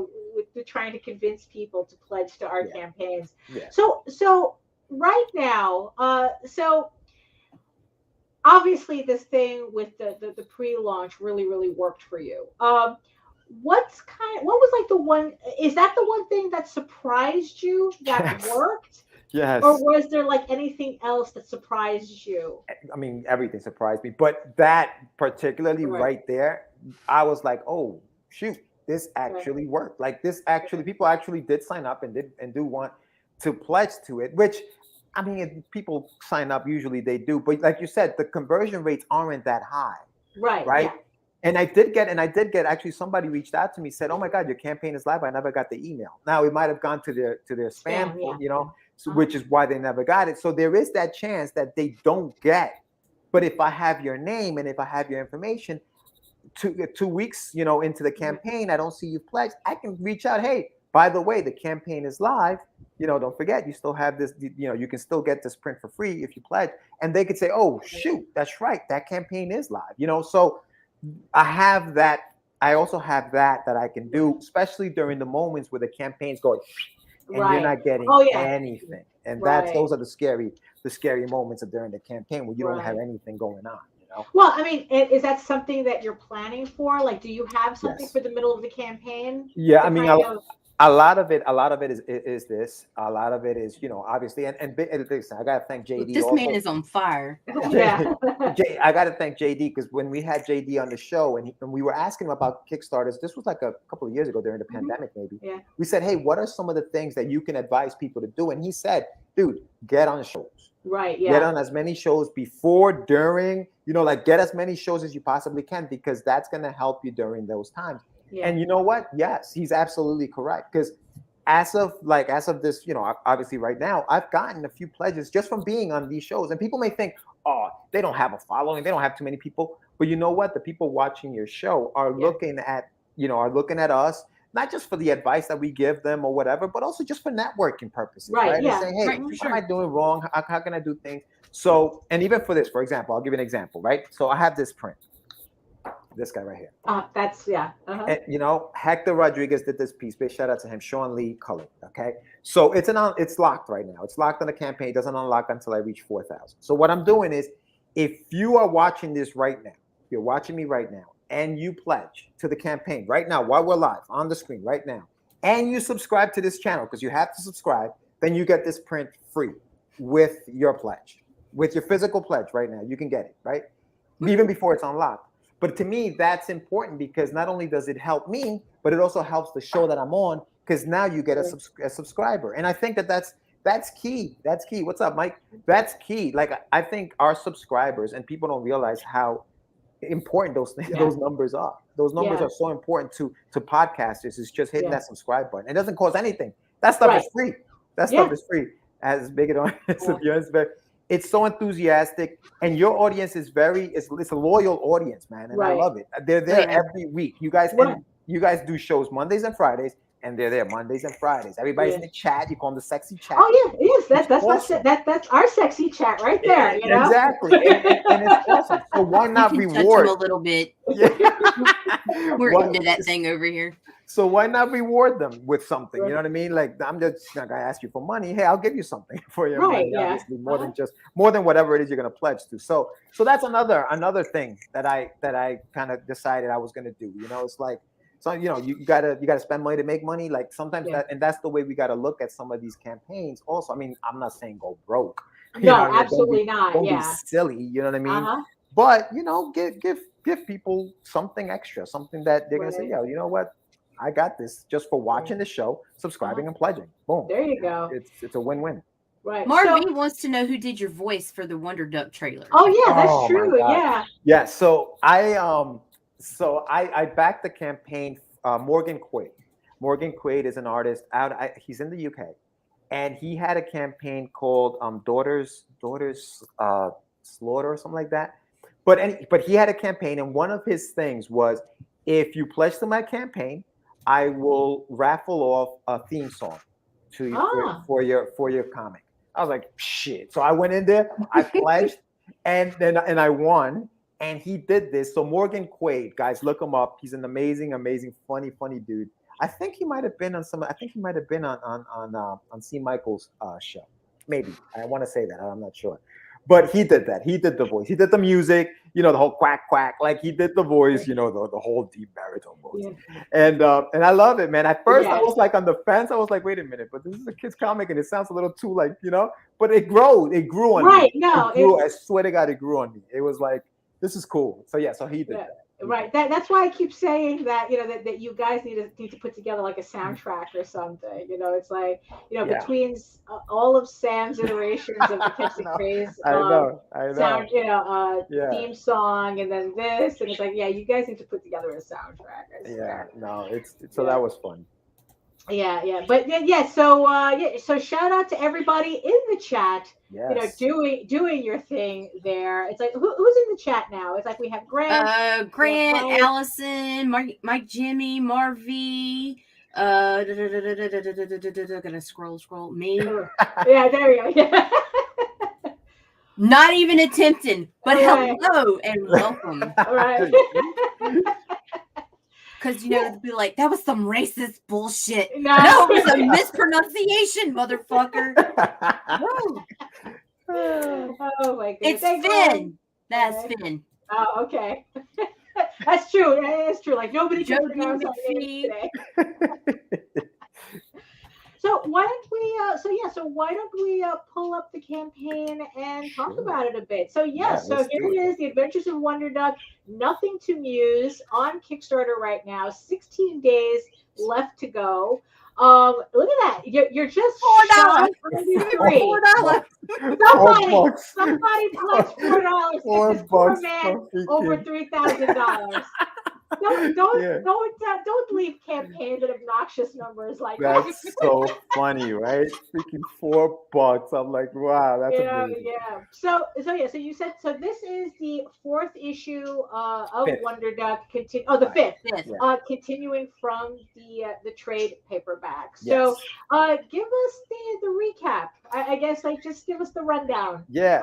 to convince people to pledge to our campaigns. Yeah. So right now, obviously this thing with the pre-launch really worked for you. What was like the one, is that the one thing that surprised you that worked? Yes. Or was there like anything else that surprised you? I mean, everything surprised me, but that particularly right there, I was like, oh shoot, this actually worked. Like, this actually, people actually did sign up and do want to pledge to it, which, I mean, if people sign up, usually they do, but like you said, the conversion rates aren't that high. Right. Yeah. And I did get actually, somebody reached out to me, said, oh my God, your campaign is live. I never got the email. Now it might have gone to their spam, which is why they never got it. So there is that chance that they don't get. But if I have your name and if I have your information, 2 weeks, into the campaign, I don't see you pledged, I can reach out. Hey, by the way, the campaign is live. Don't forget, you still have this, you can still get this print for free if you pledge. And they could say, oh, shoot, that's right, that campaign is live. So I have that. I also have that I can do, especially during the moments where the campaign's going and you're not getting anything. And those are the scary moments of during the campaign where you don't have anything going on. Well, I mean, is that something that you're planning for? Like, do you have something for the middle of the campaign? Yeah, I mean, a lot of it is this. A lot of it is, obviously, and I gotta thank JD. This man is on fire. I gotta thank JD, because when we had JD on the show and we were asking him about Kickstarters, this was like a couple of years ago during the pandemic, maybe. Yeah. We said, hey, what are some of the things that you can advise people to do? And he said, dude, get on shows. Right. Yeah. Get on as many shows before, during, get as many shows as you possibly can, because that's gonna help you during those times. Yeah. And you know what? Yes, he's absolutely correct. Because as of this, obviously right now, I've gotten a few pledges just from being on these shows. And people may think, oh, they don't have a following, they don't have too many people. But you know what? The people watching your show are looking at, us, not just for the advice that we give them or whatever, but also just for networking purposes. Right. Yeah. And saying, hey, what am I doing wrong? How can I do things? So, and even for this, for example, I'll give you an example, right? So I have this print. This guy right here. That's And, Hector Rodriguez did this piece. Big shout out to him. Sean Lee colored. Okay. So it's locked right now. It's locked on the campaign. It doesn't unlock until I reach 4,000. So what I'm doing is, if you are watching this right now, if you're watching me right now, and you pledge to the campaign right now while we're live on the screen right now, and you subscribe to this channel, because you have to subscribe, then you get this print free with your pledge, with your physical pledge right now. You can get it, right? Even before it's unlocked. But to me, that's important because not only does it help me, but it also helps the show that I'm on because now you get a subscriber. And I think that's key. That's key. What's up, Mike? That's key. Like, I think our subscribers, and people don't realize how important those numbers are. Those numbers are so important to podcasters. It's just hitting that subscribe button. It doesn't cost anything. That stuff is free. That stuff is free. As big an audience of yours, but it's so enthusiastic, and your audience is it's a loyal audience, man, and I love it. They're there every week. You guys do shows Mondays and Fridays, and they're there Mondays and Fridays. Everybody's in the chat. You call them the sexy chat. Oh yeah, yes, that's awesome. That's our sexy chat right there. You know? Exactly, and it's awesome. So why not reward them a little bit? We're into that thing over here. So why not reward them with something? You know what I mean? Like, I'm just not gonna ask you for money. Hey, I'll give you something for your money. Obviously, more than whatever it is you're gonna pledge to. So that's another thing that I kind of decided I was gonna do. You know, it's like, so you know, you gotta spend money to make money. Like sometimes that's the way we gotta look at some of these campaigns. Also, I mean, I'm not saying go broke. No, absolutely not. Don't be silly. You know what I mean? But you know, give people something extra, something that they're gonna say, yo, you know what? I got this just for watching the show, subscribing and pledging. Boom. There you go. It's a win-win. Right. Marvin wants to know who did your voice for the Wonder Duck trailer. Oh yeah, that's true. Yeah. Yeah. So I backed the campaign. Morgan Quaid. Morgan Quaid is an artist he's in the UK, and he had a campaign called Daughters Slaughter or something like that. But he had a campaign, and one of his things was, if you pledge to my campaign, I will raffle off a theme song to you for your comic. I was like, shit. So I went in there, I pledged, and I won. And he did this. So Morgan Quaid, guys, look him up. He's an amazing, funny dude. I think he might have been on C. Michael's show. Maybe. I want to say that. I'm not sure. But he did that. He did the voice. He did the music, you know, the whole quack quack. Like, he did the voice, you know, the whole deep baritone voice. Yeah. And I love it, man. At first I was like on the fence. I was like, wait a minute, but this is a kid's comic and it sounds a little too, like, you know, but it grew on me. Right. No, I swear to God, it grew on me. It was like, this is cool. So so he did that. Right. That's why I keep saying that, you know, that you guys need to put together like a soundtrack or something. You know, it's like, you know, between all of Sam's iterations of the Catch the Craze sound, you know, theme song, and then this, and it's like, you guys need to put together a soundtrack. That was fun. But so shout out to everybody in the chat. Yes. You know, doing your thing there. It's like, who's in the chat now? It's like we have Grant, Allison, Mike, Jimmy, Marvy. Gonna scroll me. Yeah, there we go. Yeah. Not even attempting, but hello and welcome. All right. Because, you know, it'd be like, that was some racist bullshit. No, it was a mispronunciation, motherfucker. Oh, my goodness. It's Finn. That's Finn. Oh, okay. That's true. It's true. Like, nobody can pronounce our name today. So why don't we pull up the campaign and talk about it a bit? So so here it is, The Adventures of Wonder Duck, Nothing to Muse, on Kickstarter right now. 16 days left to go. Look at that. You're just $4. Somebody pledged $4. Poor man over $3,000. Don't leave campaigns at obnoxious numbers like that. That's so funny, right? Freaking $4. I'm like, wow, that's amazing. Yeah. So you said, so this is the 4th issue of Wonder Duck. The 5th. Yes. Continuing from the trade paperback. So give us the recap. I guess, like, just give us the rundown. Yeah.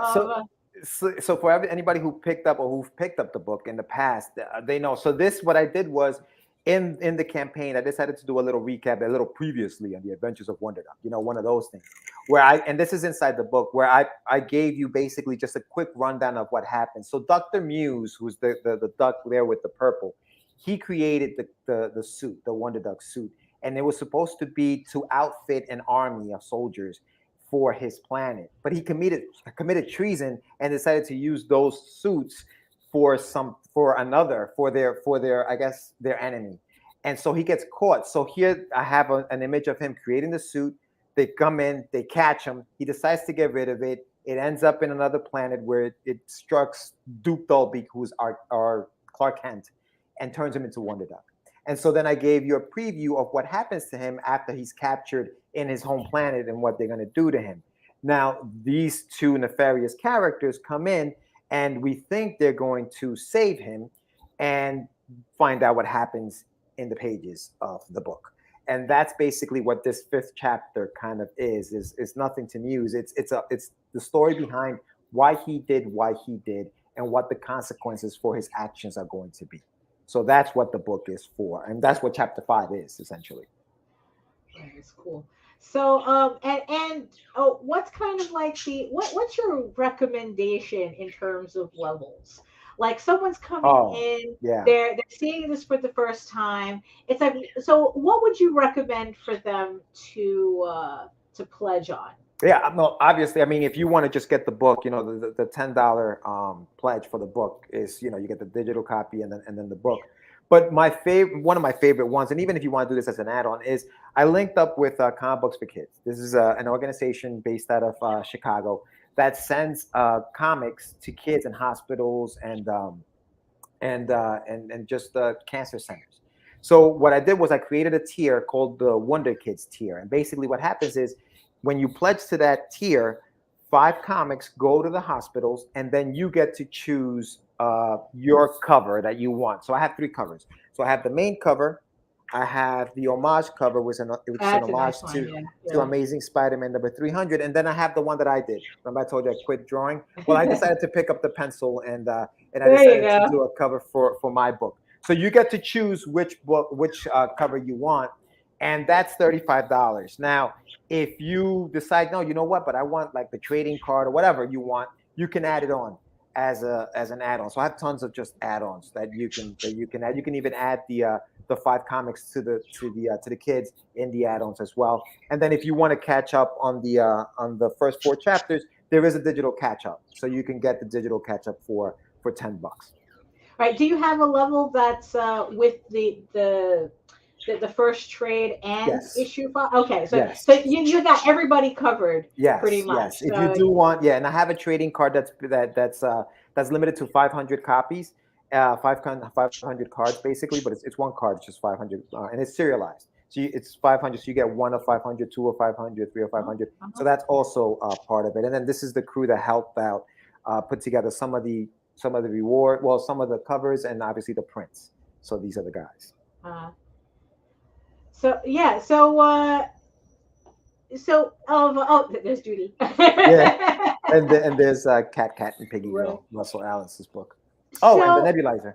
So for anybody who've picked up the book in the past, they know. So what I did was, in the campaign, I decided to do a little recap, a little previously on The Adventures of Wonder Duck. You know, one of those things where and this is inside the book, where I gave you basically just a quick rundown of what happened. So Dr. Muse, who's the duck there with the purple, he created the suit, the Wonder Duck suit, and it was supposed to be to outfit an army of soldiers for his planet, but he committed treason and decided to use those suits for their I guess their enemy. And so he gets caught. So here I have an image of him creating the suit. They come in, they catch him. He decides to get rid of it. It ends up in another planet where it strikes Duke Dolby, who's our Clark Kent, and turns him into Wonder Duck. And so then I gave you a preview of what happens to him after he's captured in his home planet and what they're going to do to him. Now, these two nefarious characters come in, and we think they're going to save him and find out what happens in the pages of the book. And that's basically what this 5th chapter kind of is nothing to muse. It's the story behind why he did, and what the consequences for his actions are going to be. So that's what the book is for. And that's what chapter 5 is, essentially. That's cool. So, what's kind of like what's your recommendation in terms of levels? Like someone's coming in, they're seeing this for the first time. It's like, so what would you recommend for them to pledge on? Yeah, no, obviously, I mean, if you want to just get the book, you know, the $10 pledge for the book is, you know, you get the digital copy and then the book. But one of my favorite ones, and even if you want to do this as an add-on, is I linked up with Comic Books for Kids. This is an organization based out of Chicago that sends comics to kids in hospitals and just cancer centers. So what I did was I created a tier called the Wonder Kids tier, and basically what happens is when you pledge to that tier, 5 comics go to the hospitals, and then you get to choose your cover that you want. So I have 3 covers. So I have the main cover, I have the homage cover, which is an homage to Amazing Spider-Man number 300, and then I have the one that I did. Remember I told you I quit drawing? Well, I decided to pick up the pencil and I decided to do a cover for my book. So you get to choose which cover you want, and that's $35. Now, if you decide, no, you know what, but I want like the trading card or whatever you want, you can add it on as an add-on. So I have tons of just add-ons that you can add. You can even add the 5 comics to the kids in the add-ons as well. And then if you want to catch up on the first 4 chapters, there is a digital catch-up, so you can get the digital catch-up for $10. Right. Do you have a level that's with the first trade and issue 5? Okay, so you got everybody covered. Pretty much. Yes. If you do want, and I have a trading card that's limited to 500 copies, 500 cards basically, but it's one card, it's just 500, and it's serialized. So it's 500, so you get 1 of 500, 2 of 500, 3 of 500. So that's also part of it. And then this is the crew that helped out put together some of the reward, some of the covers, and obviously the prints. So these are the guys. There's Judy. and there's Cat and Piggy, Russell Allen's book. And the nebulizer.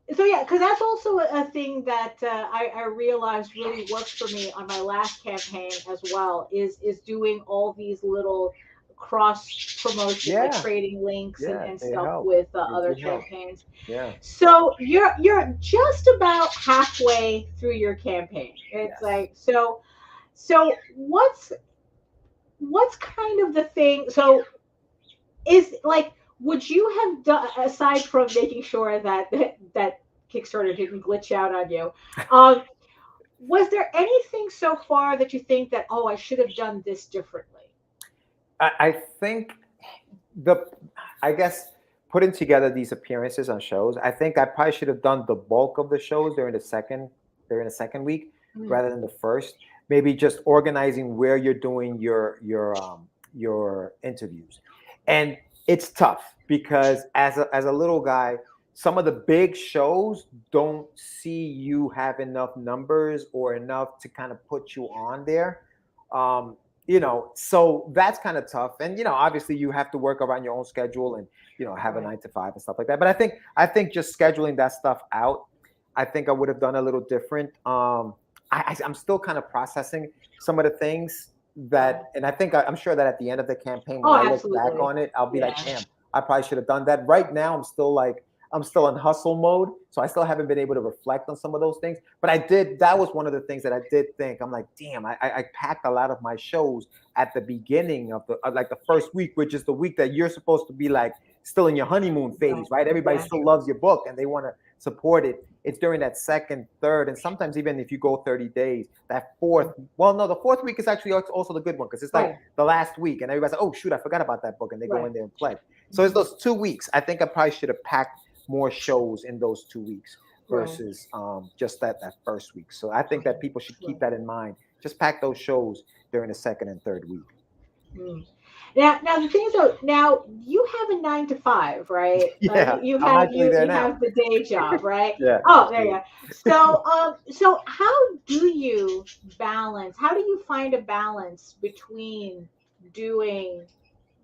Because that's also a thing that I realized really works for me on my last campaign as well, is doing all these little cross promotion, like trading links and stuff with other campaigns. So you're just about halfway through your campaign. It's like so what's kind of the thing? So is like, would you have done, aside from making sure that Kickstarter didn't glitch out on you, was there anything so far that you think that, I should have done this differently? I think I guess putting together these appearances on shows, I think I probably should have done the bulk of the shows during the second week rather than the first. Maybe just organizing where you're doing your interviews. And it's tough because as a little guy, some of the big shows don't see you have enough numbers or enough to kind of put you on there. So that's kind of tough. And, obviously you have to work around your own schedule and, have a 9 to 5 and stuff like that. But I think just scheduling that stuff out, I think I would have done a little different. I'm still kind of processing some of the things and I'm sure that at the end of the campaign, when I look back on it, I'll be like, damn, I probably should have done that. Right now, I'm still in hustle mode. So I still haven't been able to reflect on some of those things. But that was one of the things that I did think. I'm like, damn, I packed a lot of my shows at the beginning of the first week, which is the week that you're supposed to be like still in your honeymoon phase, right? Everybody still loves your book and they want to support it. It's during that second, third, and sometimes even if you go 30 days, that fourth, well, no, the fourth week is actually also the good one because it's like the last week and everybody's like, oh, shoot, I forgot about that book. And they go in there and play. So it's those 2 weeks. I think I probably should have packed more shows in those 2 weeks versus just that first week. So I think that people should keep that in mind. Just pack those shows during the second and third week. Now the thing is, though, now you have a 9 to 5, right? Yeah, you have the day job, right? Yeah. Oh, there you go. So how do you balance? How do you find a balance between doing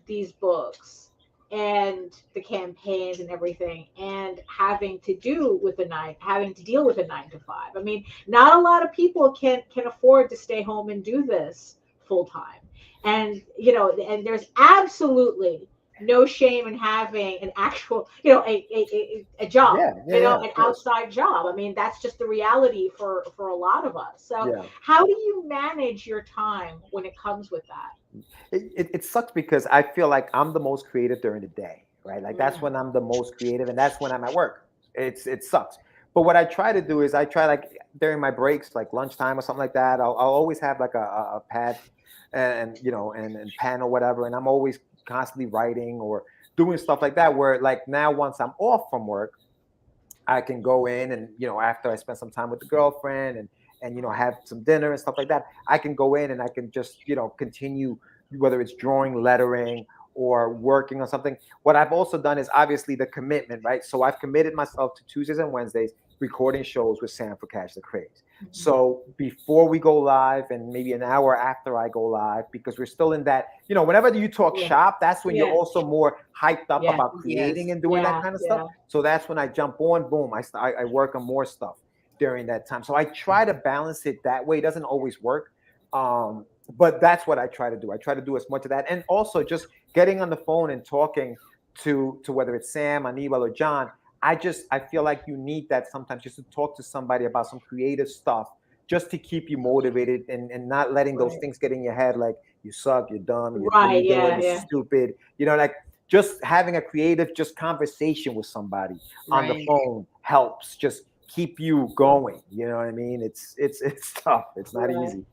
these books and the campaigns and everything, and having to deal with a 9 to 5? I mean, not a lot of people can afford to stay home and do this full time. And, and there's absolutely no shame in having an actual, a job, an outside job. I mean, that's just the reality for a lot of us. So how do you manage your time when it comes with that? It sucks because I feel like I'm the most creative during the day, right? Like that's when I'm the most creative and that's when I'm at work. It sucks. But what I try to do is I try, like during my breaks, like lunchtime or something like that, I'll always have like a pad and pen or whatever, and I'm always constantly writing or doing stuff like that, where like now once I'm off from work, I can go in and after I spend some time with the girlfriend and have some dinner and stuff like that, I can go in and I can just continue, whether it's drawing, lettering, or working on something. What I've also done is obviously the commitment, right? So I've committed myself to Tuesdays and Wednesdays recording shows with Sam for Catch the Craze. So before we go live and maybe an hour after I go live, because we're still in that, whenever you talk shop, that's when you're also more hyped up about creating and doing that kind of stuff. So that's when I jump on, boom, I work on more stuff during that time. So I try to balance it that way. It doesn't always work. But that's what I try to do. I try to do as much of that. And also just getting on the phone and talking to whether it's Sam, Anibal, or John, I feel like you need that sometimes, just to talk to somebody about some creative stuff, just to keep you motivated and not letting those things get in your head, like you suck, you're dumb, you're stupid. Like just having a creative conversation with somebody on the phone helps just keep you going. You know what I mean? It's tough. It's not easy.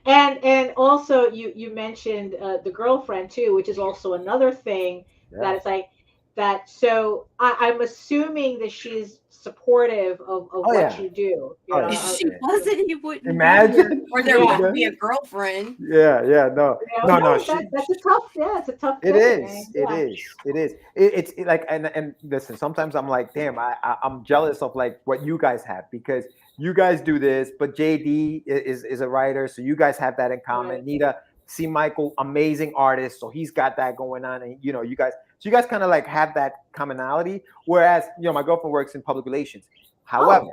And also you mentioned the girlfriend too, which is also another thing that it's like that. So I'm assuming that she's supportive of what you do. If she wasn't, you wouldn't imagine, or there wouldn't be a girlfriend. No. That's a tough. It's a tough. It is. It's like and listen. Sometimes I'm like, damn, I'm jealous of like what you guys have, because you guys do this, but JD is a writer, so you guys have that in common. Nita, C. Michael, amazing artist, so he's got that going on, and you guys kind of like have that commonality. Whereas my girlfriend works in public relations. However,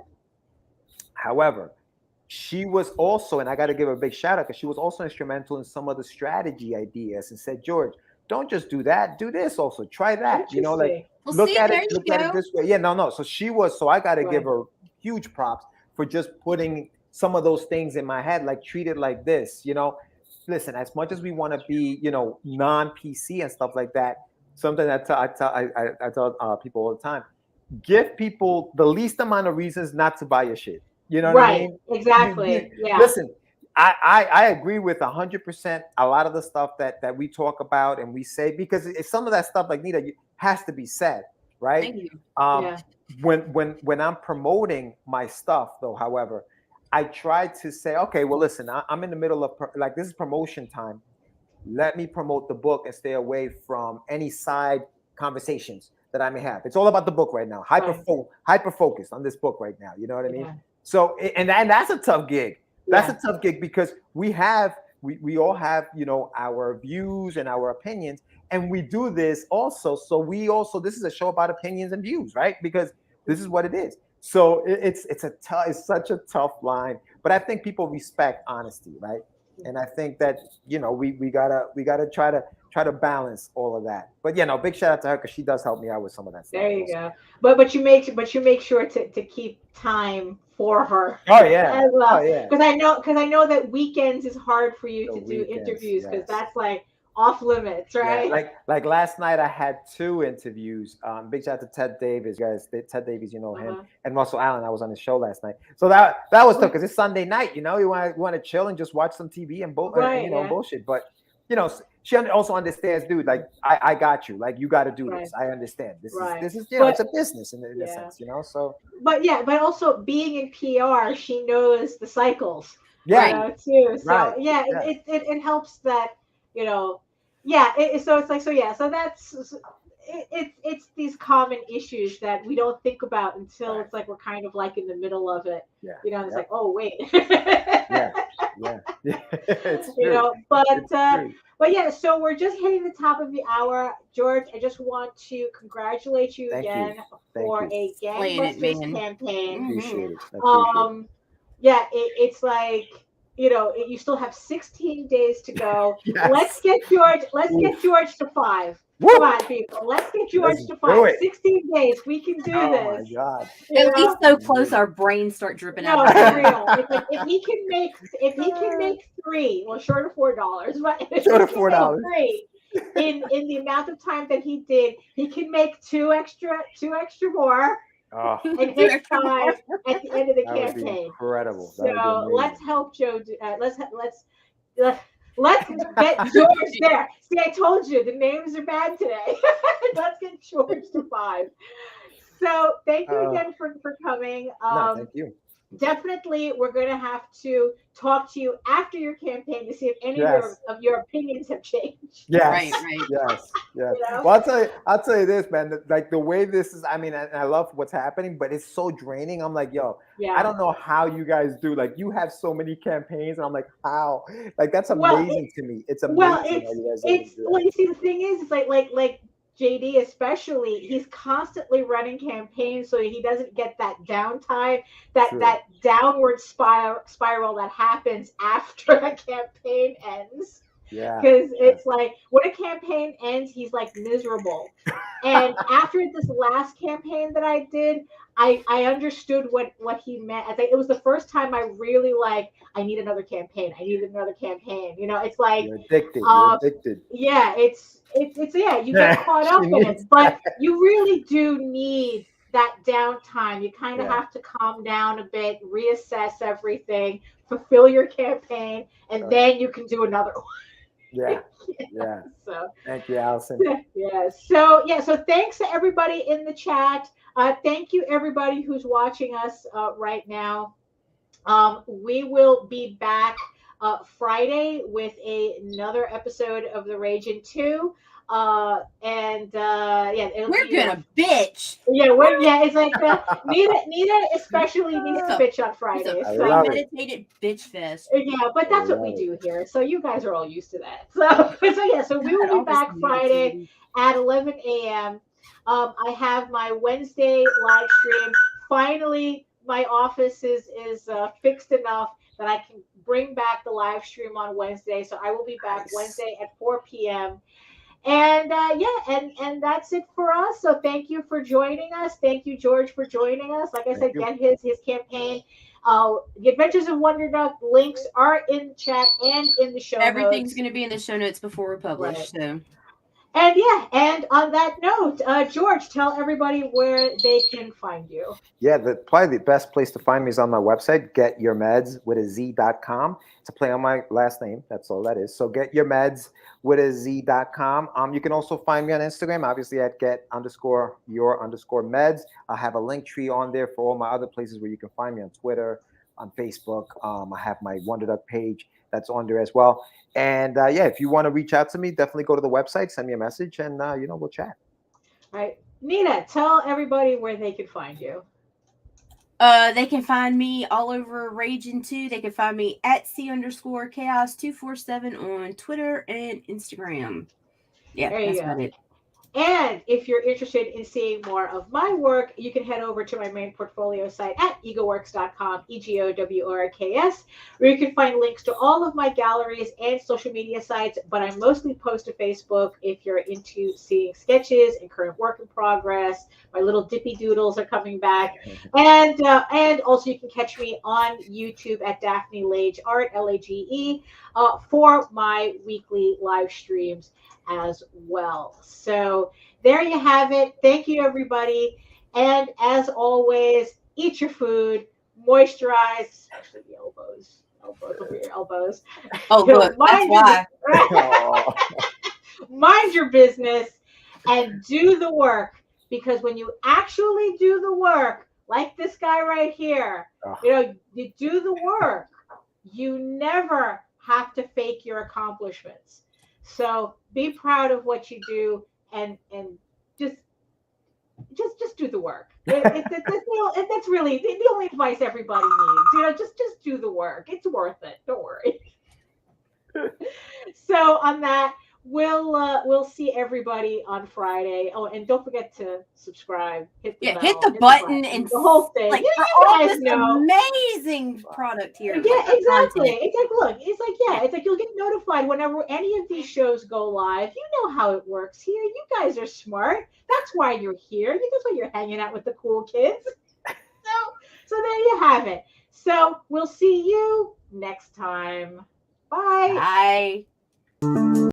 she was also, and I got to give her a big shout out because she was also instrumental in some of the strategy ideas and said, George, don't just do that, do this also, try that. Look at it this way. So she was. So I got to give her huge props for just putting some of those things in my head, like treat it like this, Listen, as much as we want to be, non-PC and stuff like that, something I tell people all the time, give people the least amount of reasons not to buy your shit. You know what I mean? Exactly. Listen, I agree with 100% a lot of the stuff that we talk about and we say, because it's some of that stuff, like Nita, has to be said, right? Thank you. When I'm promoting my stuff, though, however, I try to say, okay, well, listen, I'm in the middle of this is promotion time. Let me promote the book and stay away from any side conversations that I may have. It's all about the book right now. Hyper focused on this book right now. You know what I mean? Yeah. So, and that's a tough gig. That's a tough gig because we all have, our views and our opinions, and we do this also. So this is a show about opinions and views, right? Because this is what it is. So it's such a tough line, but I think people respect honesty, right? And I think that we gotta try to balance all of that. But big shout out to her because she does help me out with some of that stuff. There you go. But you make sure to keep time for her. Oh yeah. As well. Oh yeah. Because I know that weekends is hard for you to do interviews because that's like off limits, right? Yeah, like last night I had 2 interviews. Big shout out to Ted Davis, guys. Ted Davis, you know him, and Russell Allen. I was on his show last night, so that was tough because it's Sunday night. You know, you want to chill and just watch some TV and bullshit. But you know, she also understands, dude. Like I got you. Like you got to do this. I understand. This is you know, it's a business in a sense. You know, so. But also being in PR, she knows the cycles. Yeah. You know, too. So it helps that, you know. Yeah, so that's it's these common issues that we don't think about until it's like we're kind of like in the middle of it. Yeah, you know, it's like, oh wait. It's you know, but yeah, so we're just hitting the top of the hour. George, I just want to congratulate you again for a gangbusters campaign. Appreciate it. Yeah, it's like, you know, you still have 16 days to go. Let's get George to 5. Woo! Come on, people. Let's get George to 5. 16 days. We can do this. Oh, my God. At least so close our brains start dripping out. No, for real. If he can make 3, well, short of $4, but short of $4. 3 in the amount of time that he did, he can make 2 extra more. And hit 5 at the end of the campaign. Incredible. So let's help Joe. Let's get George there. See, I told you the names are bad today. Let's get George to 5. So thank you again for coming. No, thank you. Definitely, we're going to have to talk to you after your campaign to see if any of your opinions have changed. Yes. Yes. You know? Well, I'll tell you this, man. Like the way this is, I mean, I love what's happening, but it's so draining. I'm like, yo, I don't know how you guys do. Like, you have so many campaigns, and I'm like, how? Like, that's amazing to me. It's amazing. Well, you see, the thing is, it's like JD especially, he's constantly running campaigns so he doesn't get that downtime, that downward spiral that happens after a campaign ends. Yeah. Because it's like when a campaign ends, he's like miserable. And after this last campaign that I did, I understood what he meant. I think it was the first time I really I need another campaign. I need another campaign. You know, it's like you're addicted. Yeah, it's you get caught up in it, but you really do need that downtime. You kind of have to calm down a bit, reassess everything, fulfill your campaign, and then you can do another one. Yeah. So thank you, Allison. So thanks to everybody in the chat. Thank you everybody who's watching us right now. We will be back Friday with another episode of the Ragin' 2. We're gonna bitch. It's like Nita especially needs to bitch on Fridays. It's a premeditated bitch fest. Yeah, but that's what we do here. So you guys are all used to that. So we will be back Friday at 11 a.m. I have my Wednesday live stream. Finally, my office is fixed enough that I can bring back the live stream on Wednesday. So I will be back Wednesday at 4 p.m. And and that's it for us. So thank you for joining us. Thank you, George, for joining us. Like I said, get his campaign. The Adventures of Wonder Duck links are in the chat and in the show notes. Everything's going to be in the show notes before we're published. So. And on that note, George, tell everybody where they can find you. Yeah, probably the best place to find me is on my website, getyourmeds.com. It's a play on my last name. That's all that is. So getyourmeds.com. You can also find me on Instagram, obviously at get_your_meds. I have a link tree on there for all my other places where you can find me on Twitter, on Facebook. I have my Wonder Duck page that's on there as well. And if you want to reach out to me, definitely go to the website, send me a message, and we'll chat. All right, Nita, tell everybody where they can find you. They can find me all over Ragin' 2. They can find me at C_chaos247 on Twitter and Instagram. Yeah, that's about it. And if you're interested in seeing more of my work, you can head over to my main portfolio site at egoworks.com, EGOWORKS, where you can find links to all of my galleries and social media sites, but I mostly post to Facebook if you're into seeing sketches and current work in progress. My little dippy doodles are coming back. And also you can catch me on YouTube at Daphne Lage Art, Lage. for my weekly live streams as well. So there you have it. Thank you, everybody. And as always, eat your food, moisturize, especially the elbows over your elbows. Oh, good. That's why. Mind your business and do the work, because when you actually do the work, like this guy right here, you do the work, you never have to fake your accomplishments. So be proud of what you do and just do the work. That's really the only advice everybody needs. Just do the work. It's worth it. Don't worry. So on that, we'll see everybody on Friday. Oh, and don't forget to subscribe. Hit the bell, hit the button and the whole thing. Like, you guys know. Amazing product here. Yeah, exactly. It's like, look, it's like you'll get notified whenever any of these shows go live. You know how it works here. You guys are smart. That's why you're here. That's why you're hanging out with the cool kids. So there you have it. So we'll see you next time. Bye. Bye.